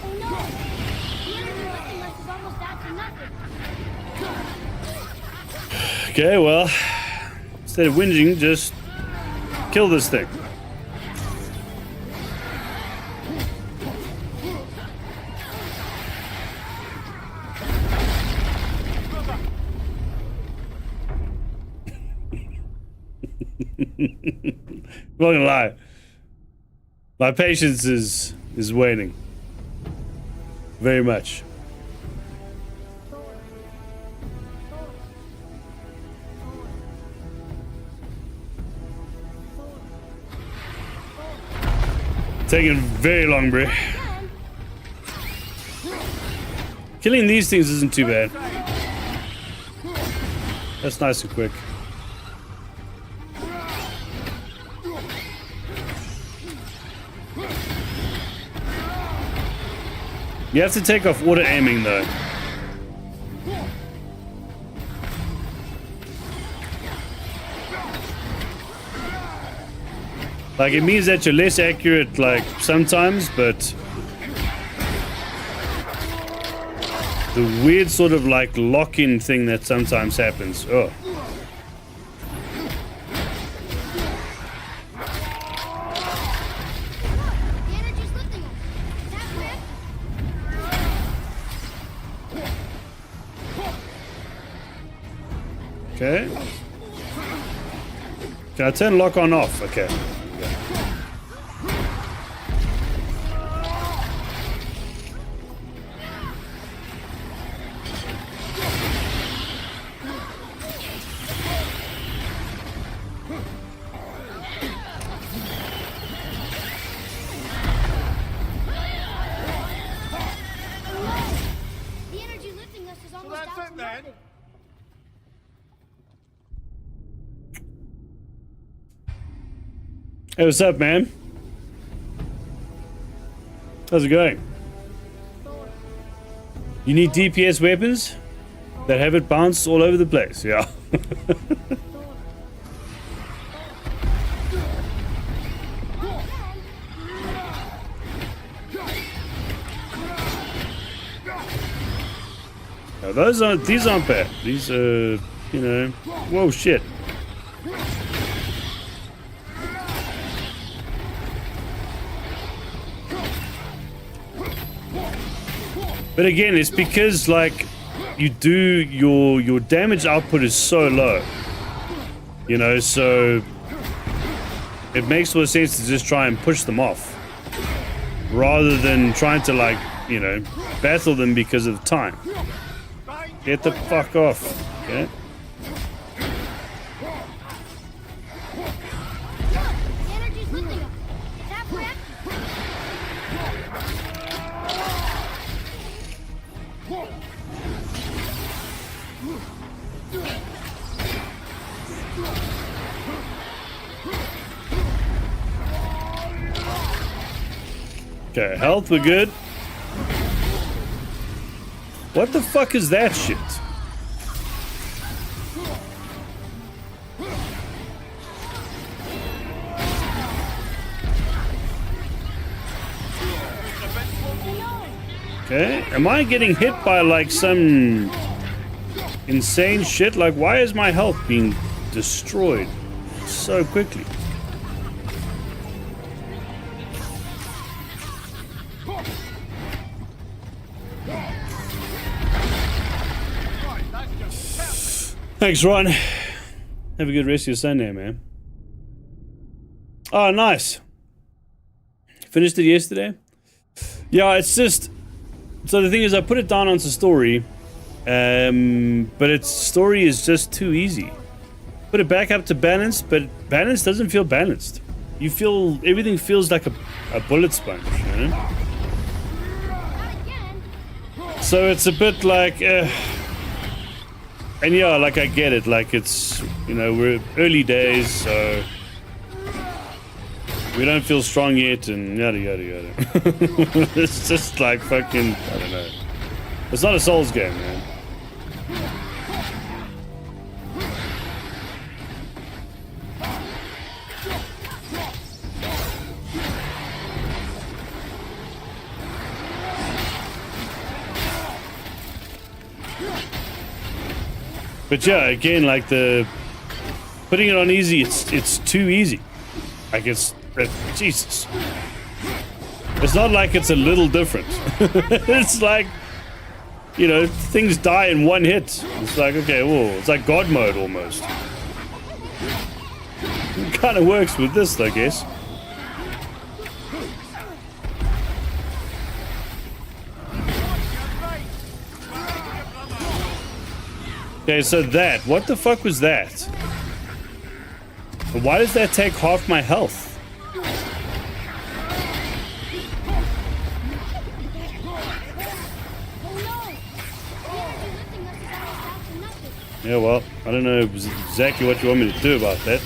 Speaker 2: Oh no! The energy lifting us is almost down to nothing.
Speaker 1: Okay, well, instead of whinging, just kill this thing. I'm not gonna lie. My patience is waning. Very much. Taking very long, bro.
Speaker 2: Again.
Speaker 1: Killing these things isn't too bad. That's nice and quick. You have to take off auto aiming though. Like, it means that you're less accurate, like, sometimes, but the weird sort of, like, lock-in thing that sometimes happens. Oh.
Speaker 2: The energy's lifting us. Is that correct?
Speaker 1: Okay. Can I turn lock on off? Okay.
Speaker 2: The energy lifting us is almost
Speaker 3: that's
Speaker 2: out
Speaker 3: it
Speaker 2: to
Speaker 3: then.
Speaker 2: nothing.
Speaker 1: Hey, what's up, man? How's it going? You need DPS weapons that have it bounce all over the place. Yeah. Now, these aren't bad. These are, you know, whoa, shit. But again, it's because, like, you do your damage output is so low, you know, so it makes more sense to just try and push them off rather than trying to, like, you know, battle them because of time. Get the fuck off. Okay.
Speaker 2: The energy's lifting us. Is that correct?
Speaker 1: Okay, health, we're good. What the fuck is that shit? Okay, am I getting hit by like some insane shit? Like, why is my health being destroyed so quickly? Thanks, Ron. Have a good rest of your Sunday, man. Oh, nice. Finished it yesterday? Yeah, it's just... So the thing is, I put it down onto story, but its story is just too easy. Put it back up to balance, but balance doesn't feel balanced. You feel... Everything feels like a bullet sponge, you know? So it's a bit like... and yeah, like, I get it, like, it's, you know, we're early days, so we don't feel strong yet, and yada yada yada. It's just like fucking, I don't know. It's not a Souls game, man. But yeah, again, like putting it on easy, it's too easy. Like Jesus. It's not like it's a little different. It's like, you know, things die in one hit. It's like, okay, whoa, it's like God mode almost. It kind of works with this, I guess. Okay, so what the fuck was that? Why does that take half my health? Yeah, well, I don't know exactly what you want me to do about that.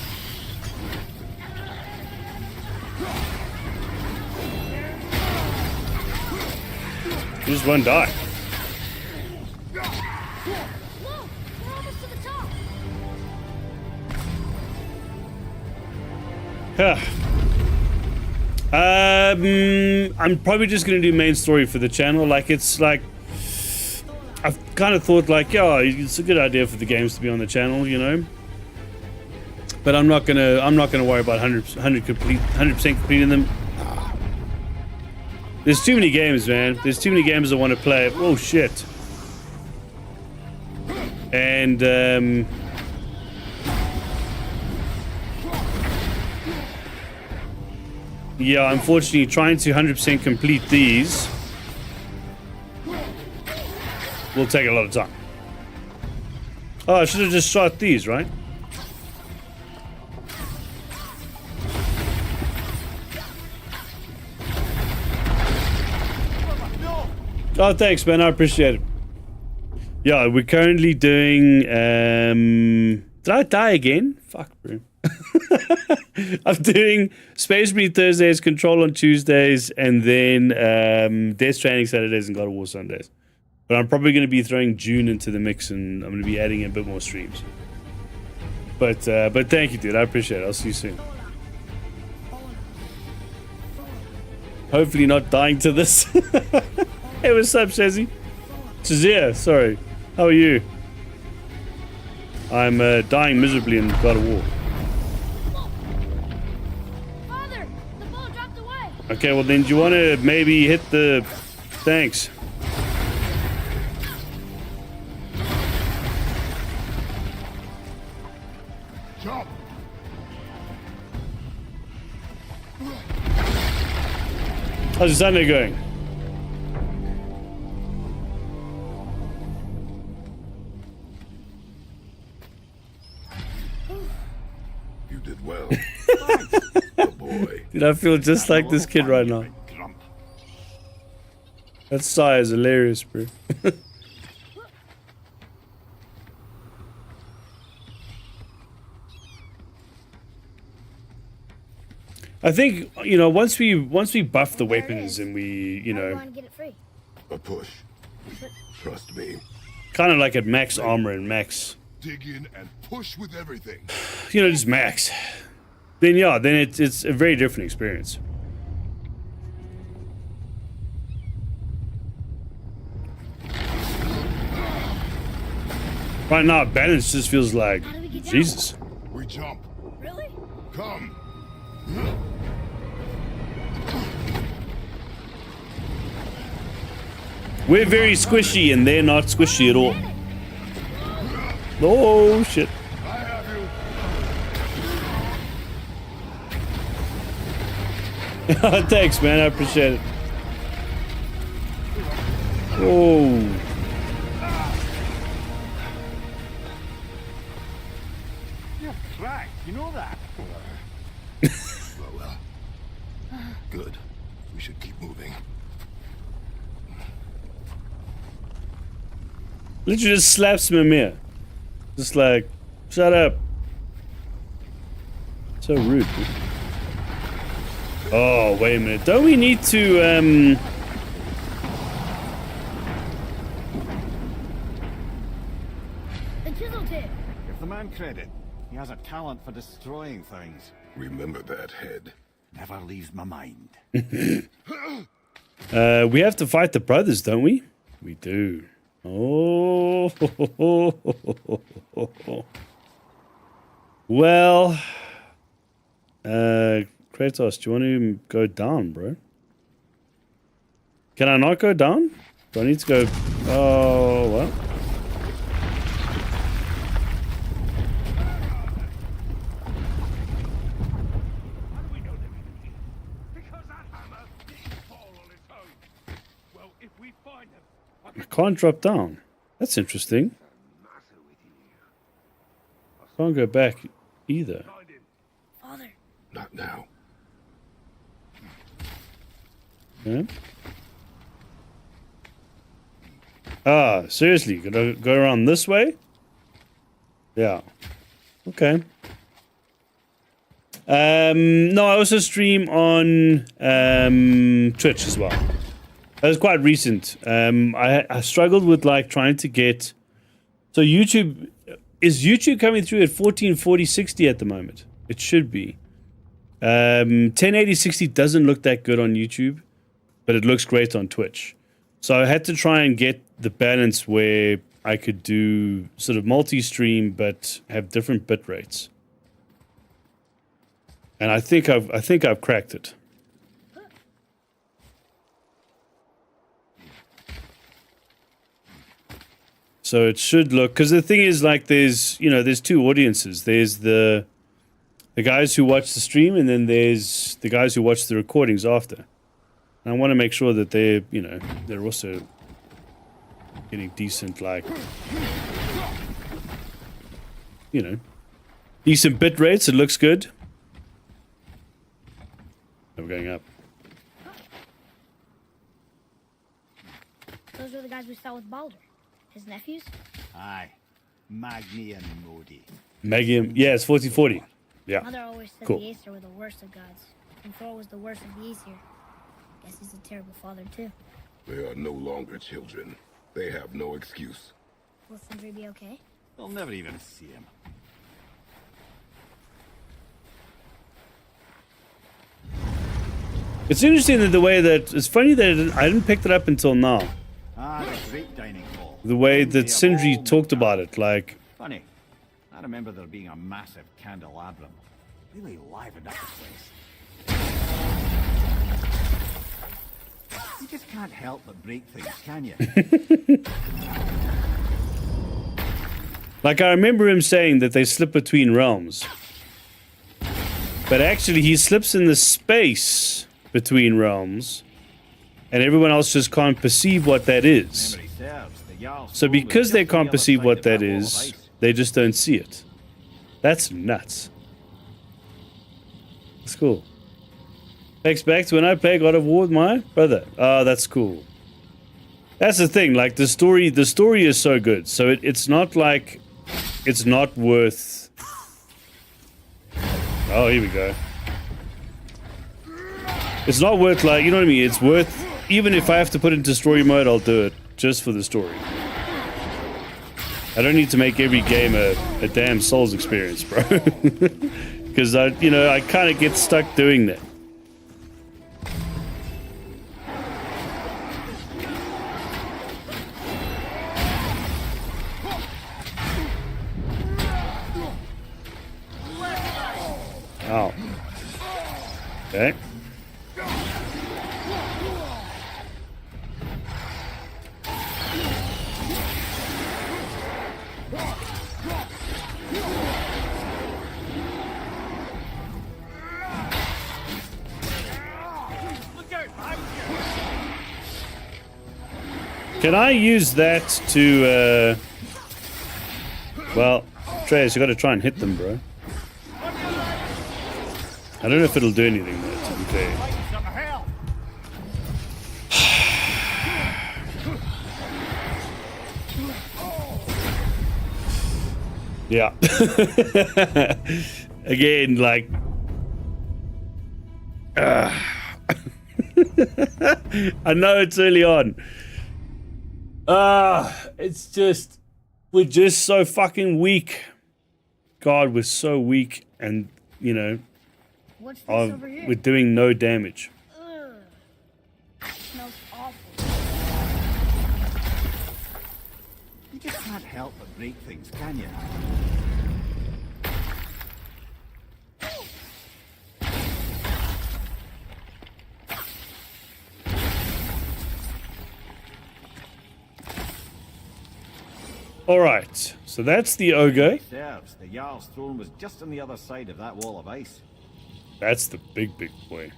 Speaker 1: You just won't die.
Speaker 2: Look, we're almost to the top.
Speaker 1: I'm probably just gonna do main story for the channel. Like, it's like I've kind of thought like, yeah, it's a good idea for the games to be on the channel, you know. But I'm not gonna worry about 100% completing them. There's too many games, man. There's too many games I want to play. Oh shit. And yeah, unfortunately, trying to 100% complete these will take a lot of time. Oh, I should have just shot these, right? Oh, thanks, man. I appreciate it. Yeah, we're currently doing... did I die again? Fuck, bro. I'm doing Space Marine Thursdays, Control on Tuesdays, and then Death Stranding Saturdays and God of War Sundays. But I'm probably going to be throwing June into the mix, and I'm going to be adding in a bit more streams. But thank you, dude. I appreciate it. I'll see you soon. Hopefully not dying to this. Hey, what's up, Shazzy? Shazia, sorry. How are you? I'm dying miserably in God of War.
Speaker 2: Father, the ball dropped away.
Speaker 1: Okay, well then, do you want to maybe hit the... Thanks.
Speaker 4: Jump!
Speaker 1: How's your Sunday going?
Speaker 4: You did well. Good boy.
Speaker 1: Dude, I feel just like this kid right now. That sigh is hilarious, bro. I think, you know, once we buff the weapons and we, you
Speaker 2: How do you
Speaker 1: know,
Speaker 2: want to get it free?
Speaker 4: A push. Trust me.
Speaker 1: kind of like at max armor and max,
Speaker 4: Dig in and push with everything.
Speaker 1: you know, just max, then yeah, then it's a very different experience. Right now, balance just feels like
Speaker 2: How do we get down?
Speaker 1: Jesus.
Speaker 4: We jump.
Speaker 2: Really?
Speaker 4: Come.
Speaker 1: We're very squishy and they're not squishy at all. Oh shit.
Speaker 4: I have you.
Speaker 1: Thanks, man. I appreciate it. Oh.
Speaker 3: You're cracked, you know that?
Speaker 4: Well. Good. We should keep moving.
Speaker 1: Literally just slaps him in the mirror. Just like, shut up. So rude. Dude. Oh, wait a minute. Don't we need to,
Speaker 2: The chisel tip.
Speaker 3: Give the man credit. He has a talent for destroying things.
Speaker 4: Remember that head.
Speaker 3: Never leaves my mind.
Speaker 1: we have to fight the brothers, don't we? We do. Oh. Well. Kratos, do you want to go down, bro? Can I not go down? Do I need to go... Oh, well. I can't drop down. That's interesting. Can't go back either.
Speaker 2: Father.
Speaker 4: Not now.
Speaker 1: Yeah. Ah, seriously? Gonna go around this way? Yeah. Okay. No, I also stream on Twitch as well. That was quite recent. I struggled with like trying to get. So YouTube is YouTube coming through at 1440 60 at the moment. It should be. 1080 60 doesn't look that good on YouTube, but it looks great on Twitch. So I had to try and get the balance where I could do sort of multi-stream but have different bit rates. And I think I've cracked it. So it should look, because the thing is, like, there's two audiences. There's the guys who watch the stream, and then there's the guys who watch the recordings after. And I want to make sure that they're also getting decent, like, decent bit rates. It looks good. We're going up.
Speaker 2: Those are the guys we saw with Baldur. His nephews?
Speaker 3: Aye. Magni and Modi.
Speaker 1: Magium. Yeah, it's 1440. Yeah.
Speaker 2: Mother always said
Speaker 1: Cool.
Speaker 2: the Aesir were the worst of gods. And Thor was the worst of the Aesir. Guess he's a terrible father, too.
Speaker 4: They are no longer children. They have no excuse.
Speaker 2: Will Sindri be okay?
Speaker 3: They'll never even see him.
Speaker 1: It's interesting that the way that it's funny that I didn't pick that up until now.
Speaker 3: Ah, the great dining hall.
Speaker 1: The way that Sindri talked about it, like,
Speaker 3: Funny. I remember there being a massive candelabrum. Really livened up the place. You just can't help but break things, can you?
Speaker 1: like I remember him saying that they slip between realms, but actually he slips in the space between realms, and everyone else just can't perceive what that is.
Speaker 3: Memory serves, the Jarl's
Speaker 1: So
Speaker 3: throne was
Speaker 1: because they
Speaker 3: just on the
Speaker 1: can't
Speaker 3: other
Speaker 1: perceive
Speaker 3: side
Speaker 1: what
Speaker 3: of
Speaker 1: that
Speaker 3: wall of
Speaker 1: is,
Speaker 3: ice.
Speaker 1: they just don't see it. That's nuts. That's cool. Takes back to when I played God of War with my brother. Oh, that's cool. That's the thing, like the story is so good. So it's not like it's not worth. Oh, here we go. It's not worth, like, you know what I mean? It's worth, even if I have to put it into story mode, I'll do it just for the story. I don't need to make every game a damn Souls experience, bro. Because I kind of get stuck doing that. Oh. Okay. Can I use that to, well, Treyas, you gotta try and hit them, bro. I don't know if it'll do anything, though, to be fair.
Speaker 3: Some hell.
Speaker 1: Yeah. Again, like... I know it's early on. It's just... We're just so fucking weak. God, we're so weak, and,
Speaker 2: What's this over here?
Speaker 1: we're doing no damage.
Speaker 2: Ugh. It smells awful.
Speaker 3: You just can't help but break things, can you?
Speaker 1: Alright, so that's the ogre.
Speaker 3: Serves, the Jarl's throne was just on the other side of that wall of ice.
Speaker 1: That's the big boy.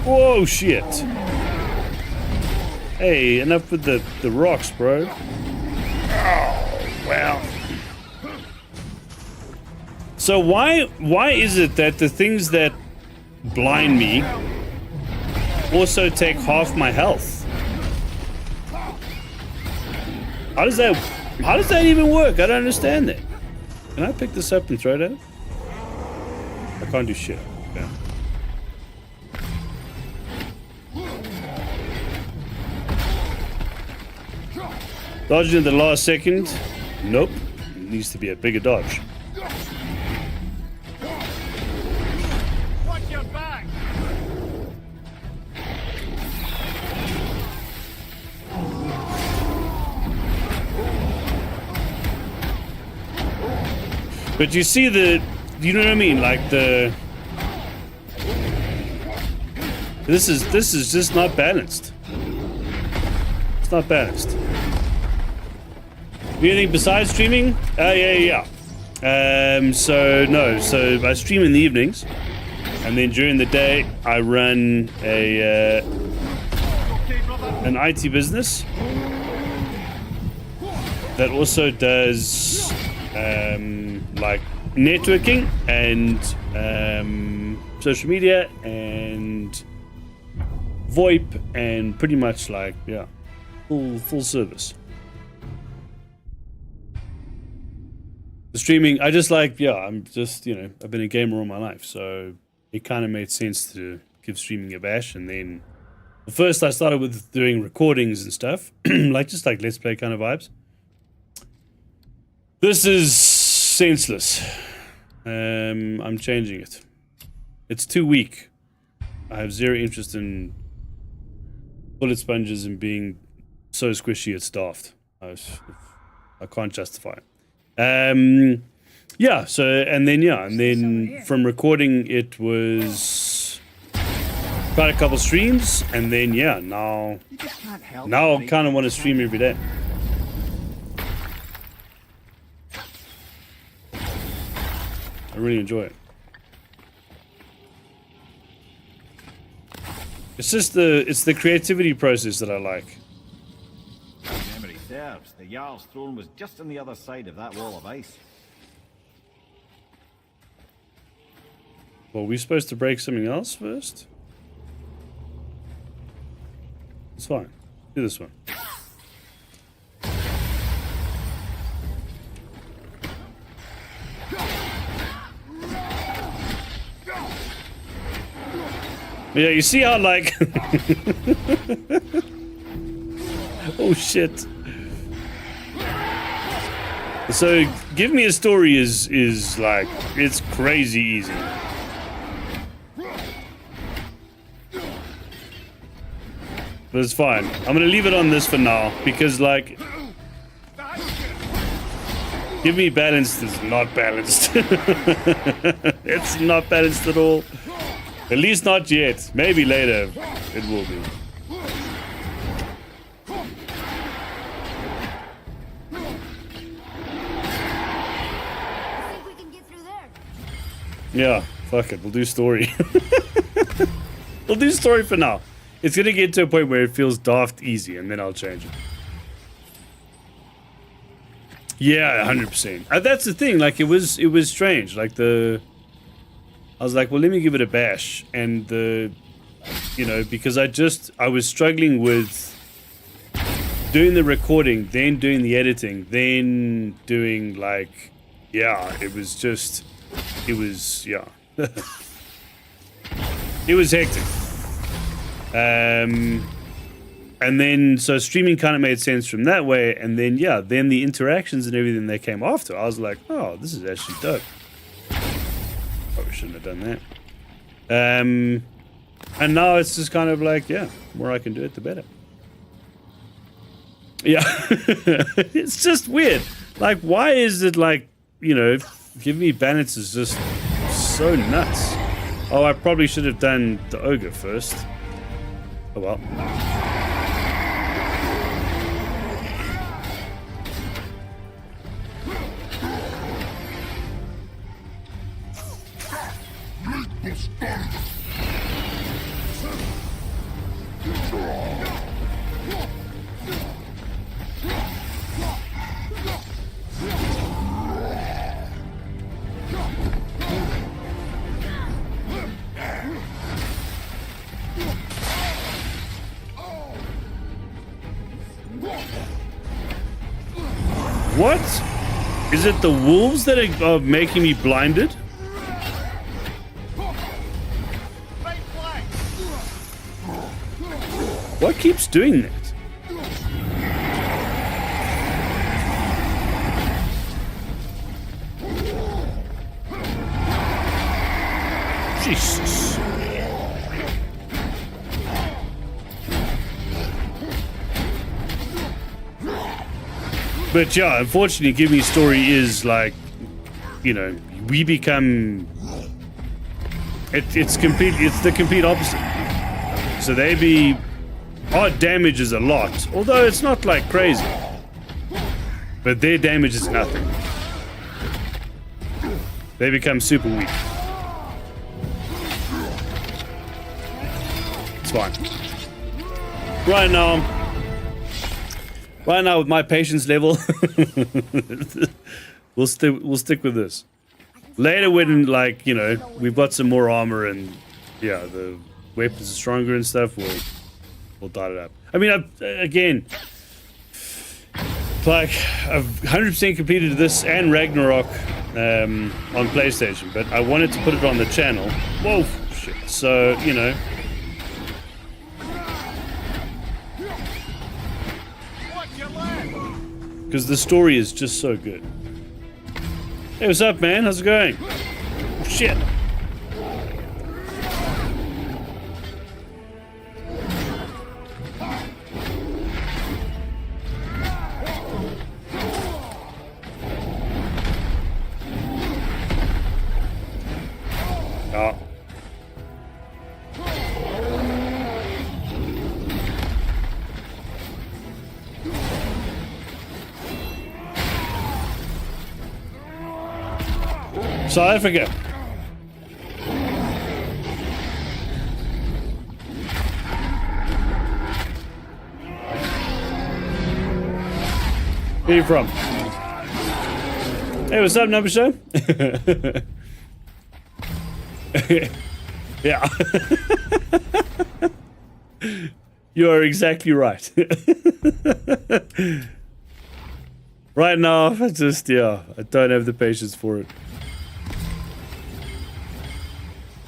Speaker 1: Whoa, shit. Hey, enough with the rocks, bro. Well. So why is it that the things that blind me also take half my health? How does that even work? I don't understand that. Can I pick this up and throw it at him? I can't do shit. Okay. Dodging at the last second. Nope. It needs to be a bigger dodge.
Speaker 3: Watch your back!
Speaker 1: But you see you know what I mean? Like this is just not balanced. It's not balanced. Anything besides streaming? Yeah. So I stream in the evenings, and then during the day I run an IT business that also does like networking and social media and VoIP and pretty much like full service. The streaming, I just like, I'm just, I've been a gamer all my life, so it kind of made sense to give streaming a bash. And then first I started with doing recordings and stuff, like Let's Play kind of vibes. This is senseless. I'm changing it. It's too weak. I have zero interest in bullet sponges and being so squishy it's daft. I can't justify it. And then from recording it was quite a couple streams, and then now I kind of want to stream every day. I really enjoy it. It's just the creativity process that I like.
Speaker 3: Memory serves, the Jarl's throne was just on the other side of that wall of ice.
Speaker 1: Well, we're supposed to break something else first? It's fine. Do this one. Yeah, you see how like oh shit. So Give Me a Story is like, it's crazy easy. But it's fine. I'm gonna leave it on this for now because like Give Me Balanced is not balanced. It's not balanced at all. At least not yet. Maybe later it will be.
Speaker 2: I think we can get through there.
Speaker 1: Yeah, fuck it. We'll do story. We'll do story for now. It's gonna get to a point where it feels daft easy, and then I'll change it. Yeah, 100%. That's the thing. Like it was strange. Like I was like, well, let me give it a bash, and because I was struggling with doing the recording, then doing the editing, then doing like, it was it was hectic. And then so streaming kind of made sense from that way, and then then the interactions and everything that came after, I was like, oh, this is actually dope. Probably shouldn't have done that. And now it's just kind of like, the more I can do it, the better. Yeah. It's just weird. Like, why is it like, Give Me Balance is just so nuts. Oh, I probably should have done the ogre first. Oh well. What? Is it the wolves that are making me blinded?
Speaker 3: Right flank.
Speaker 1: What keeps doing that? Jesus. But yeah, unfortunately, Give Me Story is like, you know, we become. It's the complete opposite. So our damage is a lot, although it's not like crazy. But their damage is nothing. They become super weak. It's fine. Right now with my patience level, we'll stick with this. Later when, like, you know, we've got some more armor and yeah, the weapons are stronger and stuff, we'll dot it up. I mean, again, like, I've 100% completed this and Ragnarok on PlayStation, but I wanted to put it on the channel. Whoa, shit. So, you know. Because the story is just so good. Hey, what's up, man? How's it going? Oh, shit. Oh. South Africa. Where are you from? Hey, what's up, Number Show? Yeah. You are exactly right. Right now, I don't have the patience for it.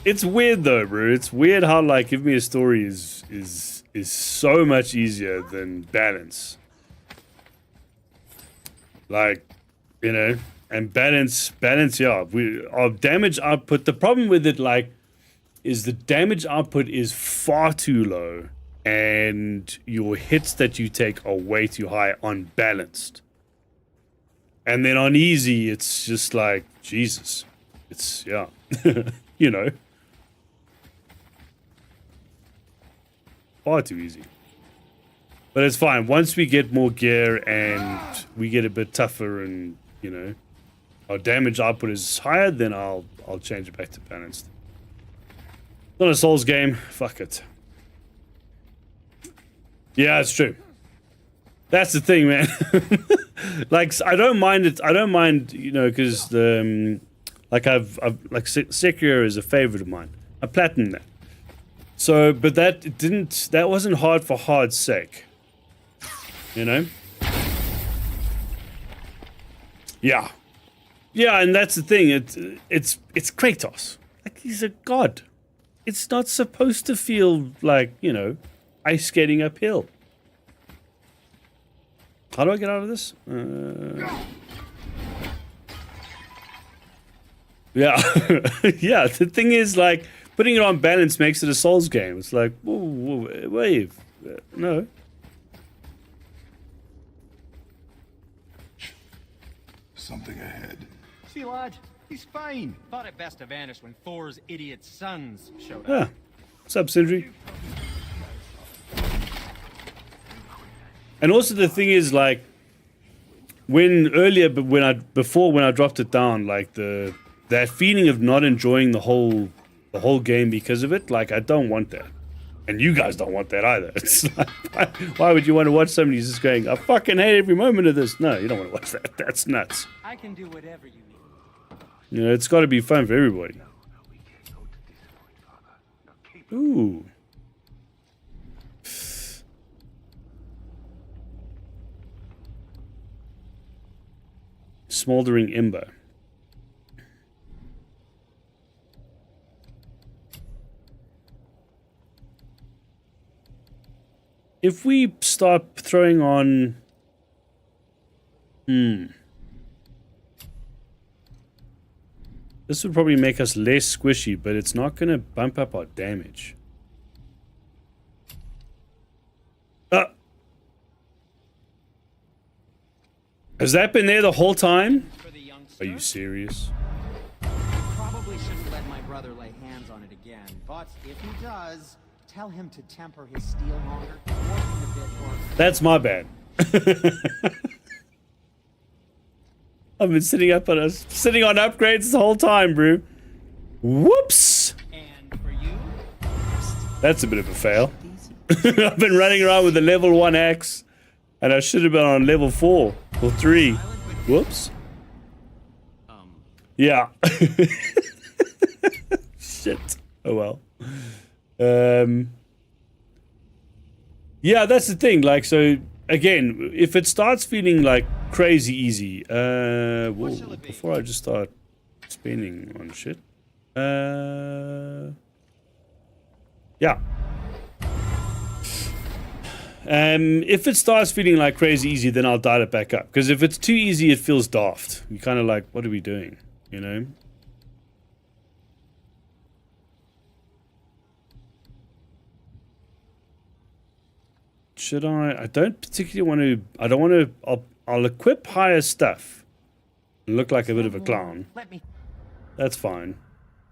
Speaker 1: It's weird though, bro. It's weird how, like, Give Me a Story is so much easier than Balance. Like, you know, and balance, yeah. Our damage output, the problem with it, like, is the damage output is far too low, and your hits that you take are way too high on Balanced. And then on easy, it's just like, Jesus. It's, yeah. You know. Far too easy. But it's fine. Once we get more gear and we get a bit tougher and, you know, our damage output is higher, then I'll change it back to Balanced. It's not a Souls game. Fuck it. Yeah, it's true. That's the thing, man. Like, I don't mind it. I don't mind, you know, because the like like Sekiro is a favorite of mine. I platinumed that. So, but that wasn't hard for hard's sake. You know? Yeah. Yeah, and that's the thing. It's Kratos. Like, he's a god. It's not supposed to feel like, you know, ice skating uphill. How do I get out of this? Yeah. Yeah, the thing is, like, putting it on Balance makes it a Souls game. It's like, whoa, wait. No.
Speaker 4: Something ahead.
Speaker 3: See, lad, he's fine.
Speaker 5: Thought it best to vanish when Thor's idiot sons showed up.
Speaker 1: Ah. What's up, Sindri? And also the thing is, like, when I dropped it down, like, that feeling of not enjoying the whole game because of it, like, I don't want that. And you guys don't want that either. It's like, why would you want to watch somebody who's just going, I fucking hate every moment of this? No, you don't want to watch that. That's nuts.
Speaker 5: I can do whatever you need.
Speaker 1: You know, it's got to be fun for everybody. Ooh. Smoldering ember. If we start throwing on... This would probably make us less squishy, but it's not going to bump up our damage. Has that been there the whole time? Are you serious?
Speaker 6: Probably shouldn't let my brother lay hands on it again, but if he does, tell him to temper his steel longer, working a bit more.
Speaker 1: That's my bad. I've been sitting on upgrades the whole time, bro. Whoops!
Speaker 6: And for you?
Speaker 1: That's a bit of a fail. I've been running around with a level 1 axe, and I should have been on level 4 or 3. Whoops. Yeah. Shit. Oh well. Yeah, that's the thing. Like, so again, if it starts feeling like crazy easy, whoa, before I just start spending on shit. Yeah. If it starts feeling like crazy easy, then I'll dial it back up. Because if it's too easy, it feels daft. You're kind of like, what are we doing? You know? Should I? I don't particularly want to. I don't want to. I'll equip higher stuff and look like a bit of a clown. That's fine.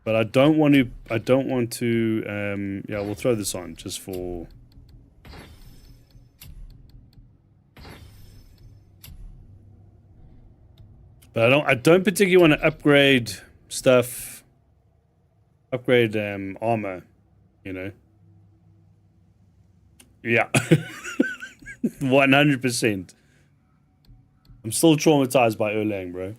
Speaker 1: But I don't want to. I don't want to. Yeah, we'll throw this on just for. But I don't particularly want to upgrade stuff. Upgrade armor, you know. Yeah. 100%. I'm still traumatized by Erlang, bro.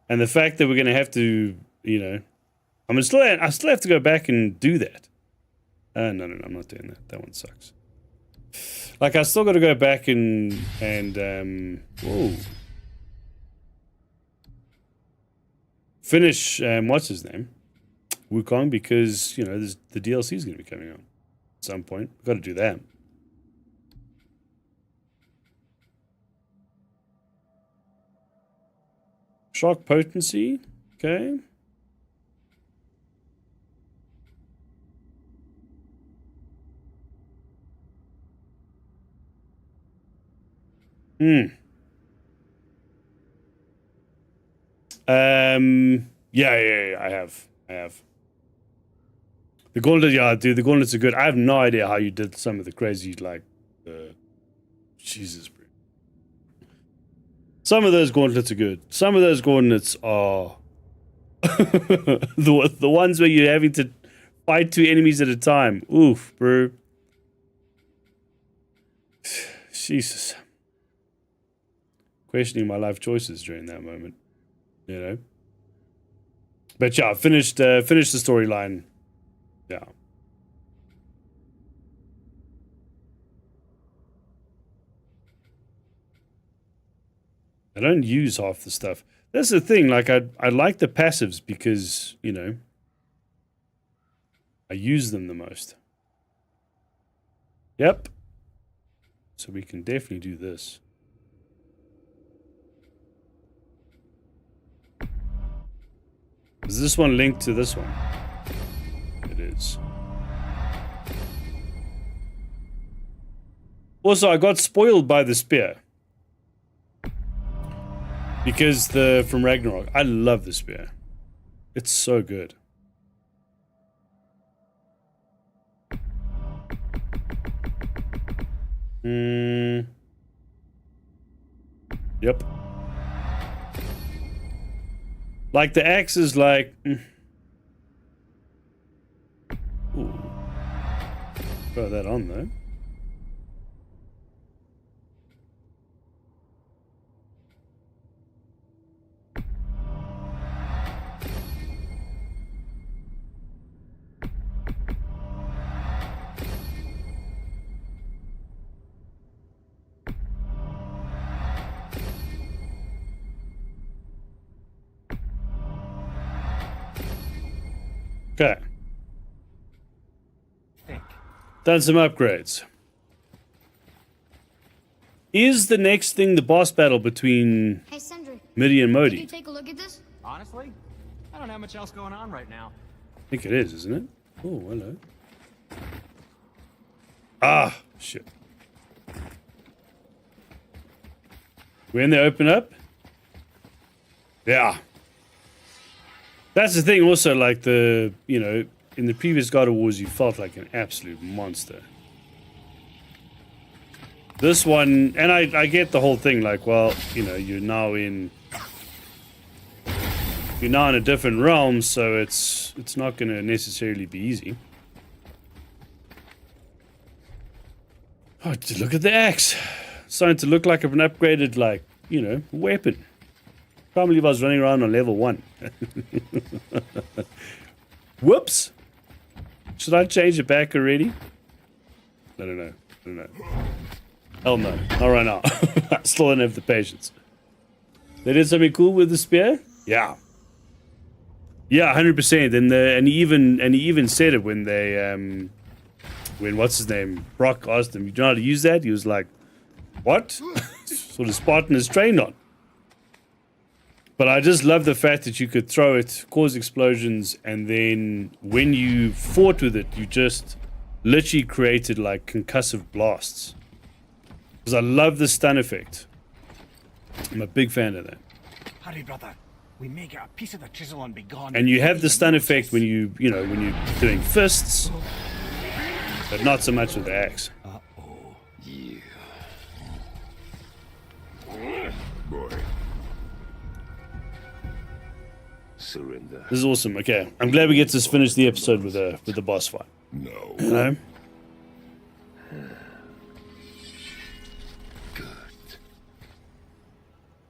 Speaker 1: And the fact that we're going to have to, you know, I still have to go back and do that. No, I'm not doing that. That one sucks. Like, I still got to go back and whoa. Finish, what's his name? Wukong, because, you know, the DLC is going to be coming out at some point. We've got to do that. Shock potency. Okay. Yeah, I have. The gauntlet, yeah, dude, the gauntlets are good. I have no idea how you did some of the crazy, like, Jesus, bro. Some of those gauntlets are good. Some of those gauntlets are the ones where you're having to fight 2 enemies at a time. Oof, bro. Jesus. Questioning my life choices during that moment, you know. But yeah, finished the storyline. Yeah. I don't use half the stuff. That's the thing. Like, I like the passives because, you know, I use them the most. Yep. So we can definitely do this. Is this one linked to this one? It is. Also, I got spoiled by the spear. Because from Ragnarok. I love the spear. It's so good. Yep. Like, the axe is like... Ooh. Throw that on, though. Okay.
Speaker 6: Thick.
Speaker 1: Done some upgrades. Is the next thing the boss battle between
Speaker 2: Hey, Sindri,
Speaker 1: Midi and
Speaker 2: did you
Speaker 1: Modi?
Speaker 2: take a look at this?
Speaker 6: Honestly, I don't have much else going on right now.
Speaker 1: I think it is, isn't it? Oh, hello. Ah, shit. When they open up? Yeah. That's the thing also, like the, you know, in the previous God of Wars, you felt like an absolute monster. This one, and I get the whole thing, like, well, you know, you're now in a different realm, so it's not going to necessarily be easy. Oh, look at the axe. Starting to look like an upgraded, like, you know, weapon. Can't believe I was running around on level 1. Whoops. Should I change it back already? I don't know. Hell no. Not right now. I still don't have the patience. They did something cool with the spear? Yeah. Yeah, 100%. And he even said it when they when what's his name? Brock asked him, "You know how to use that?" He was like, "What?" Sort of Spartan is trained on. But I just love the fact that you could throw it, cause explosions, and then when you fought with it, you just literally created like concussive blasts. Because I love the stun effect. I'm a big fan of that.
Speaker 3: Hurry, brother. We may get a piece of the chisel and be gone.
Speaker 1: And you have the stun effect when you know, when you're doing fists, but not so much with the axe.
Speaker 4: Yeah. Boy. Surrender.
Speaker 1: This is awesome. Okay, I'm glad we get to finish the episode with the boss fight.
Speaker 4: No.
Speaker 1: You know?
Speaker 4: Good.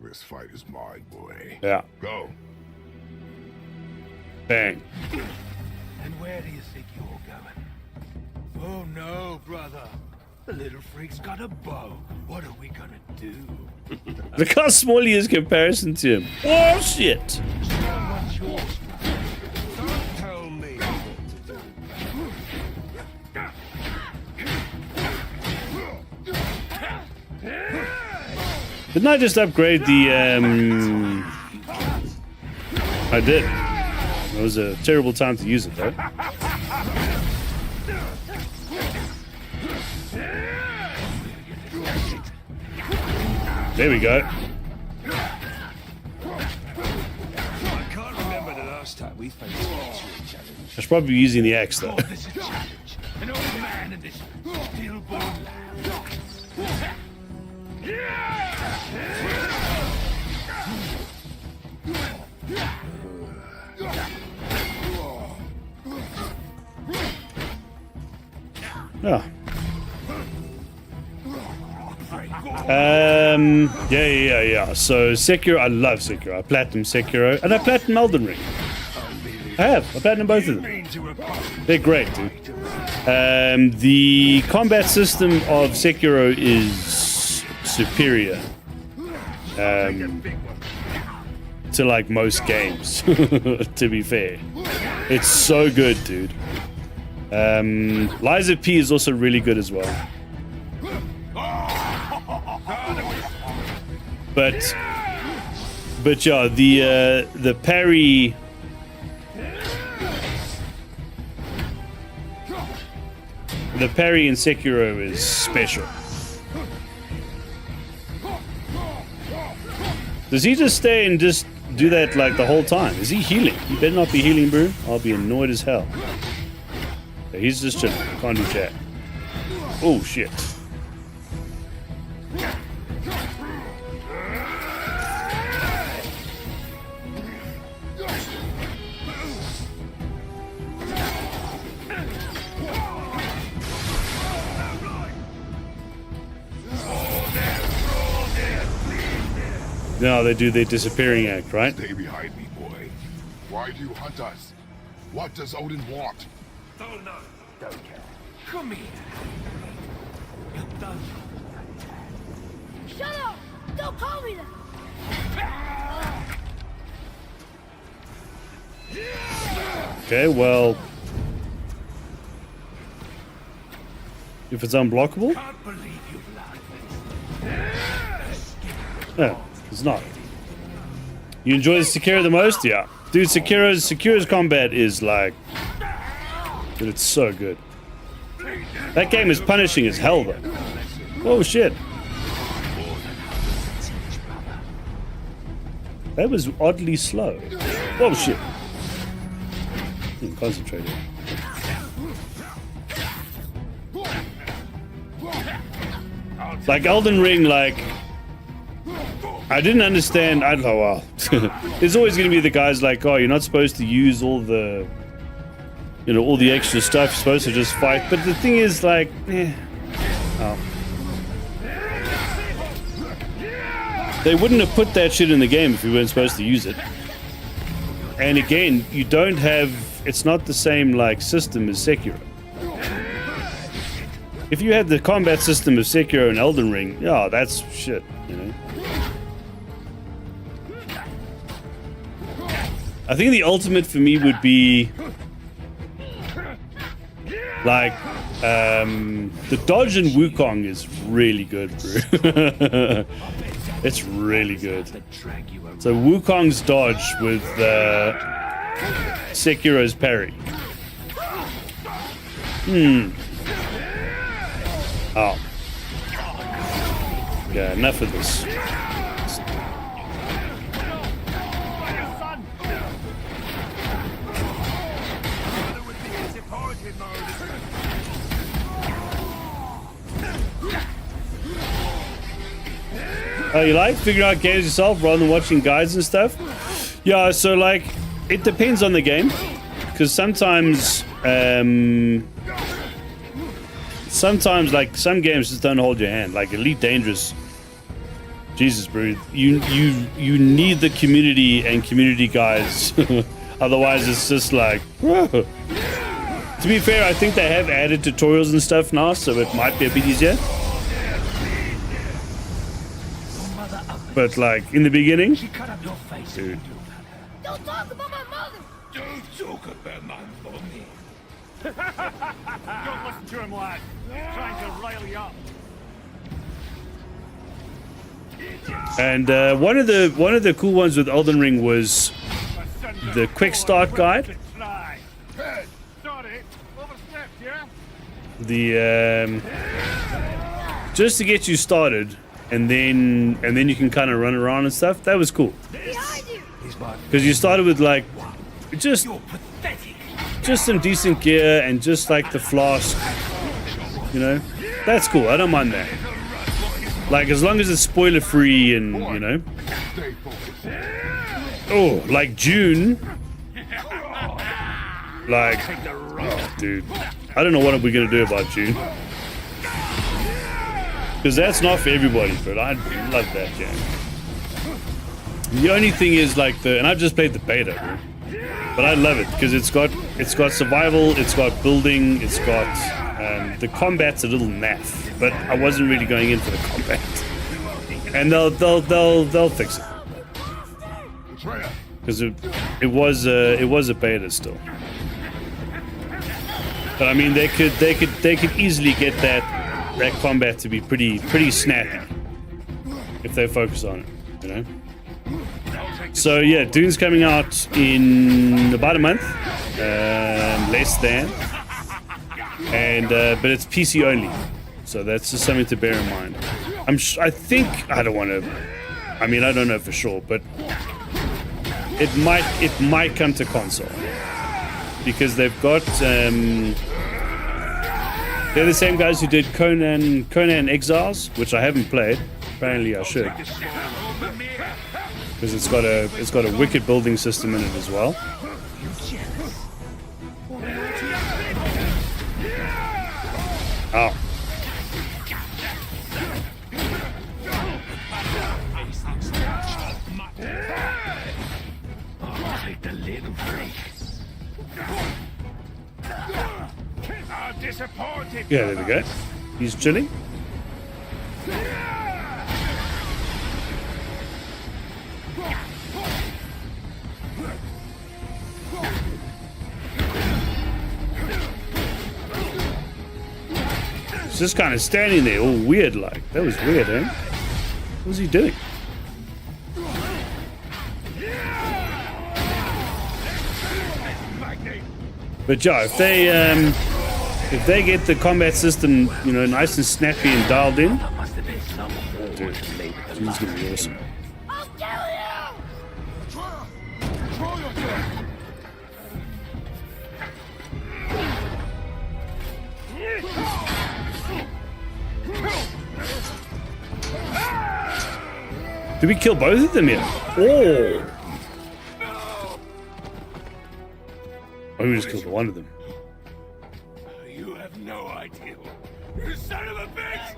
Speaker 4: This fight is mine, boy.
Speaker 1: Yeah.
Speaker 4: Go.
Speaker 1: Bang.
Speaker 7: And where do you think you're going? Oh no, brother. The little freak's got a bow. What are we gonna do?
Speaker 1: Look how small he is in comparison to him. Oh shit!
Speaker 7: What's yours? Don't tell me.
Speaker 1: Didn't I just upgrade the I did. It was a terrible time to use it though. There we go.
Speaker 7: I can't remember the last time we faced a challenge.
Speaker 1: I should probably be using the axe though.
Speaker 7: Oh, this is a challenge. An old man and this stillborn lad.
Speaker 1: Yeah. Yeah. So Sekiro, I love Sekiro. I platinum Sekiro, and I platinum Elden Ring. I have. I platinum both of them. They're great, dude. The combat system of Sekiro is superior to like most games. To be fair, it's so good, dude. Lies of P is also really good as well. But yeah, the parry, in Sekiro is special. Does he just stay and just do that like the whole time? Is he healing? He better not be healing, bro. I'll be annoyed as hell. Yeah, he's just chilling. Can't do chat. Oh shit. No, they do their disappearing act, right?
Speaker 4: Stay behind me, boy. Why do you hunt us? What does Odin want?
Speaker 7: Don't know. Don't care. Come here. You're done.
Speaker 2: Shut up! Don't call me that!
Speaker 1: Okay, well, if it's unblockable,
Speaker 7: Can't believe you've lacked.
Speaker 1: no, it's not. You enjoy the Sekiro the most? Yeah. Dude, Sekiro's combat is like... Dude, it's so good. That game is punishing as hell, though. Oh, shit. That was oddly slow. Oh, shit. Concentrate here. Like Elden Ring, like... I didn't understand. I don't know. Well, there's always going to be the guys like, oh, you're not supposed to use all the, you know, all the extra stuff. You're supposed to just fight. But the thing is, like, oh. They wouldn't have put that shit in the game if you weren't supposed to use it. And again, you don't have. It's not the same like system as Sekiro. If you had the combat system of Sekiro and Elden Ring, yeah, that's shit. You know. I think the ultimate for me would be like the dodge in Wukong is really good, bro. It's really good. So Wukong's dodge with Sekiro's parry. Oh. Yeah, enough of this. Oh, you like figuring out games yourself rather than watching guides and stuff? Yeah, so like, it depends on the game. Because sometimes like, some games just don't hold your hand. Like Elite Dangerous. Jesus, bro. You need the community and community guides. Otherwise, it's just like... To be fair, I think they have added tutorials and stuff now, so it might be a bit easier. But like in the beginning,
Speaker 7: She cut up your face.
Speaker 1: dude.
Speaker 2: Don't talk about my mother!
Speaker 7: Don't talk about my mommy.
Speaker 3: Don't listen to him, lad. He's trying to rile you up.
Speaker 1: And one of the cool ones with Elden Ring was the quick start guide.
Speaker 3: Sorry, overstepped, yeah?
Speaker 1: The just to get you started, and then you can kind of run around and stuff. That was cool
Speaker 2: Behind you!
Speaker 1: because you started with like just
Speaker 7: You're pathetic.
Speaker 1: some decent gear and just like the flask, you know. That's cool. I don't mind that. Like as long as it's spoiler free and you know. Oh, like June. Like, oh, dude. I don't know what we're gonna do about June. Because that's not for everybody, but I love that game. The only thing is like and I've just played the beta, but I love it because it's got survival, it's got building, it's got the combat's a little naff, but I wasn't really going in for the combat, and they'll fix it because it was a beta still. But I mean, they could easily get that combat to be pretty snappy if they focus on it, you know. So yeah, Dune's coming out in about a month, less than, and but it's PC only, so that's just something to bear in mind. I don't know for sure, but it might come to console because they've got they're the same guys who did Conan Exiles, which I haven't played. Apparently I should, because it's got a wicked building system in it as well. Oh.
Speaker 7: I'll take the little freak. I'm disappointed.
Speaker 1: Yeah, there we go. He's chilling. just kind of standing there, all weird like. That was weird, eh? What was he doing? But yeah, if they get the combat system, you know, nice and snappy and dialed in, dude, it's gonna be awesome.
Speaker 2: I'll kill
Speaker 1: Did we kill both of them here? Oh! Oh, we just killed one of them.
Speaker 7: You have no idea. You son of a bitch!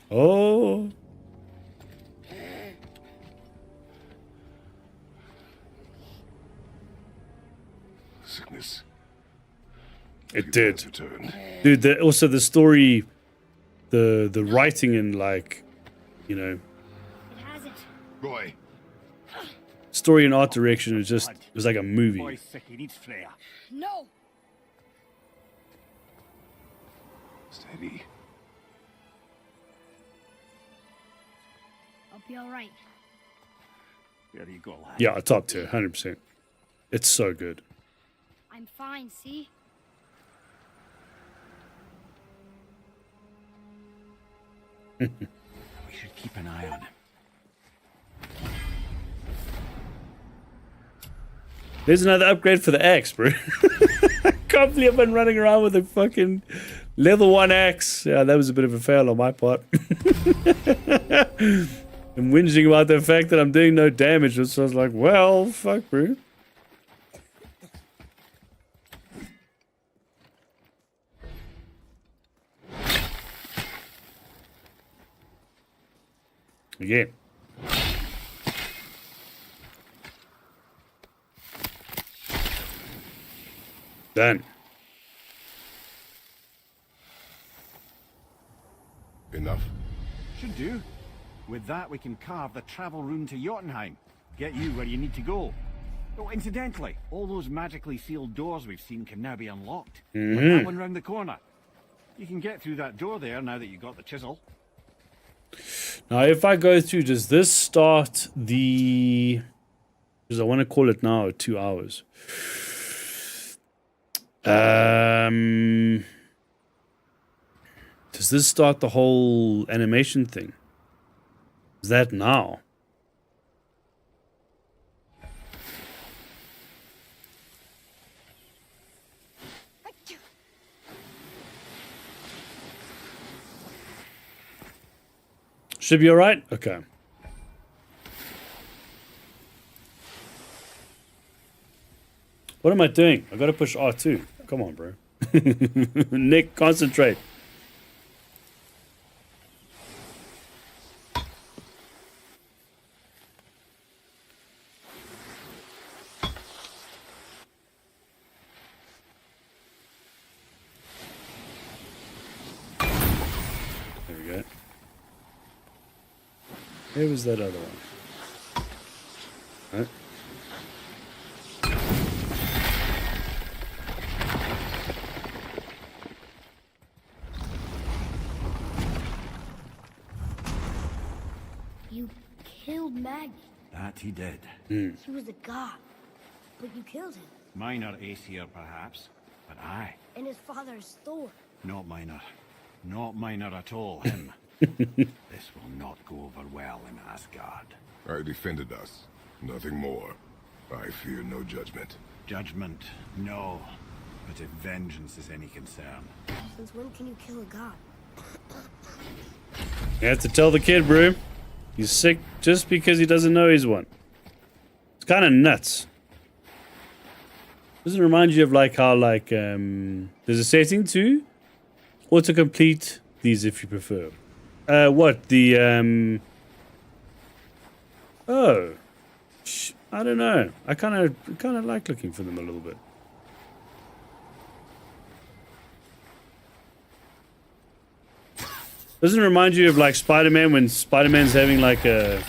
Speaker 1: Oh!
Speaker 4: Sickness.
Speaker 1: It did.
Speaker 4: Return.
Speaker 1: Dude, also the story, the writing and like, you know,
Speaker 2: It hasn't.
Speaker 4: Roy,
Speaker 1: story and art direction is just, it was like a movie.
Speaker 3: Boy's sick, he needs Freya.
Speaker 2: No.
Speaker 4: steady.
Speaker 2: I'll be all right.
Speaker 3: There you go, lad.
Speaker 1: Yeah, top tier, 100%. It's so good.
Speaker 2: I'm fine, see?
Speaker 3: We should keep an eye on him.
Speaker 1: There's another upgrade for the axe, bro. I can't believe I've been running around with a fucking level 1 axe. Yeah, that was a bit of a fail on my part. I'm whinging about the fact that I'm doing no damage, so I was like, well, fuck, bro. Again. Done.
Speaker 4: Enough.
Speaker 3: Should do. With that, we can carve the travel rune to Jotunheim. Get you where you need to go. Oh, incidentally, all those magically sealed doors we've seen can now be unlocked. Like that one round the corner. You can get through that door there now that you got the chisel.
Speaker 1: Now, if I go through, does this start the... Because I want to call it now 2 hours. Does this start the whole animation thing? Is that now? Should be alright? Okay. What am I doing? I gotta push R2. Come on, bro. Nick, concentrate. There we go. Where was that other one? Right.
Speaker 2: You killed Magni.
Speaker 3: That he did.
Speaker 2: He was a god. But you killed him.
Speaker 3: Minor Aesir, perhaps. But I.
Speaker 2: And his father is Thor.
Speaker 3: Not minor. Not minor at all, him. This will not go over well in Asgard.
Speaker 4: I defended us. Nothing more. I fear no judgment.
Speaker 3: Judgment, no. But if vengeance is any concern.
Speaker 2: Since when can you kill a god?
Speaker 1: You have to tell the kid, bro. He's sick just because he doesn't know he's one. It's kind of nuts. Doesn't it remind you of like how like there's a setting to auto-complete these if you prefer. What the oh, I don't know. I kind of like looking for them a little bit. Doesn't it remind you of like Spider-Man when Spider-Man's having like a,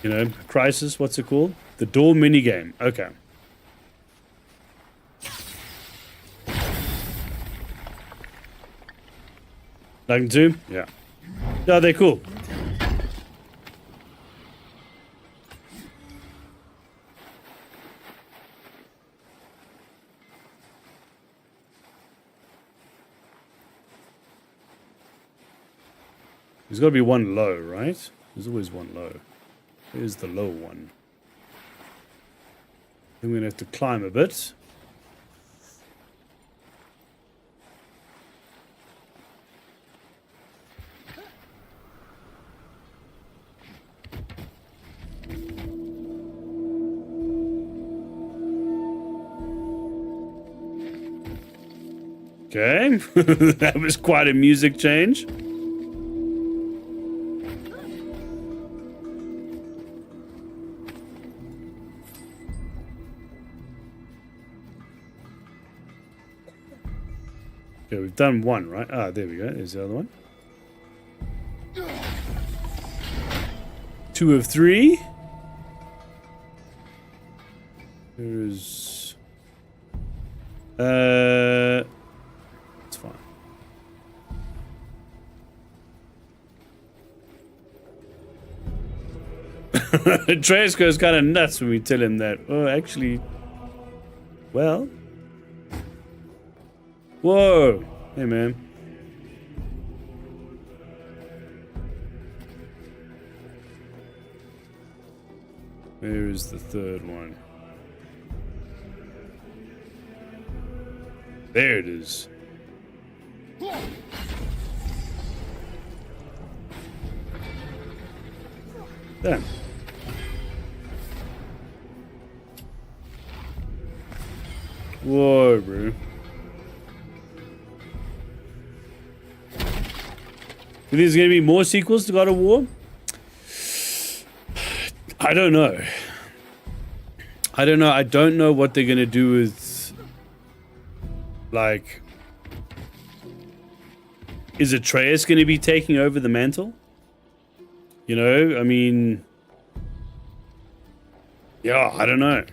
Speaker 1: you know, crisis? What's it called? The door minigame. Okay. Like two? Yeah. Yeah, they're cool. There's got to be one low, right? There's always one low. Here's the low one. Then we're going to have to climb a bit. Okay, that was quite a music change. Okay, we've done one, right? Ah, there we go. There's the other one. 2 of 3. There's... It's fine. Atreus goes kind of nuts when we tell him that. Oh, actually... Well... Whoa! Hey, man. Where is the third one? There it is. Damn. Whoa, bro. Think there's going to be more sequels to God of War? I don't know. I don't know what they're going to do with... Like... Is Atreus going to be taking over the mantle? You know, I mean... Yeah, I don't know.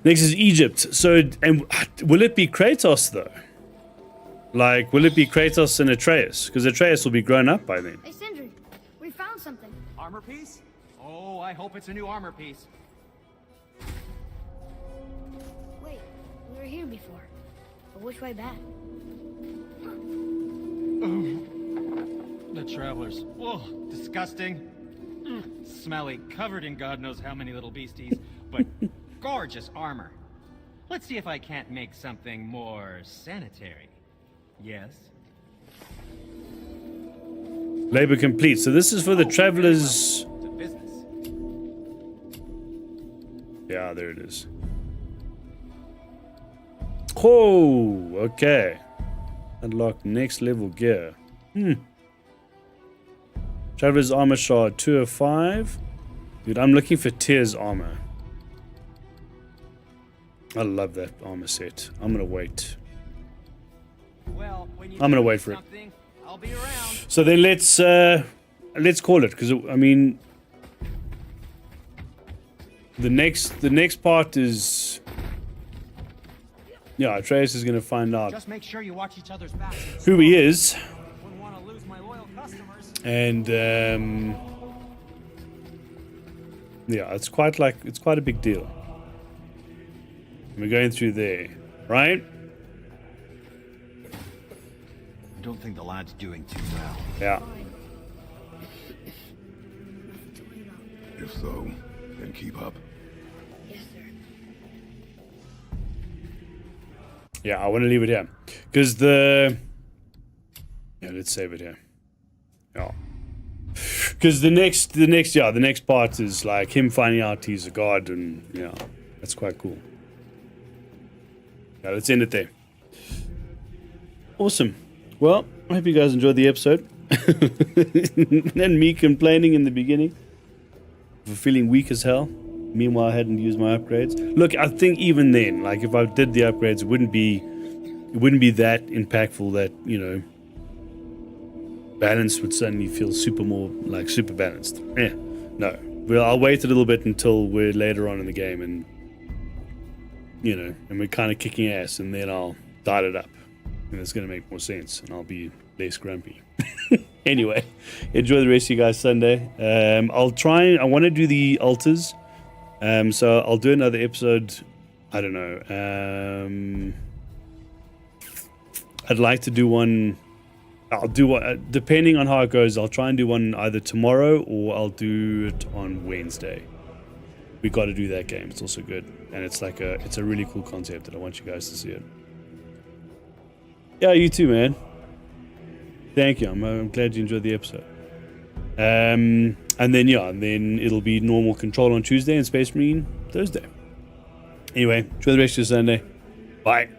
Speaker 1: Next is Egypt. So, and will it be Kratos though? Like, will it be Kratos and Atreus? Because Atreus will be grown up by then.
Speaker 2: Hey, Sindri, we found something.
Speaker 6: Armor piece? Oh, I hope it's a new armor piece.
Speaker 2: Wait, we were here before. But which way back?
Speaker 5: The travelers. Whoa, disgusting. Smelly, covered in God knows how many little beasties, but gorgeous armor. Let's see if I can't make something more sanitary. Yes?
Speaker 1: Labor complete. So this is for the travelers.
Speaker 6: To business.
Speaker 1: Yeah, there it is. Oh, okay. Unlock next level gear. Traveler's armor shard 2 of 5. Dude, I'm looking for Tears armor. I love that armor set. I'm gonna wait.
Speaker 6: Well, when you
Speaker 1: I'm gonna wait for it.
Speaker 6: I'll be around.
Speaker 1: So then let's call it, because I mean the next part is, yeah, Atreus is gonna find out
Speaker 6: Just make sure you watch each other's backs.
Speaker 1: who he is,
Speaker 6: Wouldn't want to lose my loyal customers.
Speaker 1: and yeah, it's quite a big deal. We're going through there, right?
Speaker 3: I don't think the lad's doing too well.
Speaker 1: Yeah.
Speaker 4: If so, then keep up.
Speaker 2: Yes, sir.
Speaker 1: Yeah, I want to leave it here. Because yeah, let's save it here. Yeah. Because the next part is like him finding out he's a god, and yeah, that's quite cool. Yeah, let's end it there. Awesome. Well, I hope you guys enjoyed the episode. And me complaining in the beginning for feeling weak as hell. Meanwhile, I hadn't used my upgrades. Look, I think even then, like if I did the upgrades, it wouldn't be that impactful that, you know, balance would suddenly feel super balanced. No. Well, I'll wait a little bit until we're later on in the game and and we're kind of kicking ass, and then I'll dial it up. And it's going to make more sense, and I'll be less grumpy. Anyway, enjoy the rest of you guys' Sunday. I want to do the altars. So I'll do another episode. I don't know. I'd like to do one. I'll do one, depending on how it goes. I'll try and do one either tomorrow or I'll do it on Wednesday. We got to do that game. It's also good, and it's a really cool concept, and I want you guys to see it. Yeah, you too, man. Thank you. I'm glad you enjoyed the episode. And then it'll be normal Control on Tuesday and Space Marine Thursday. Anyway, enjoy the rest of your Sunday. Bye.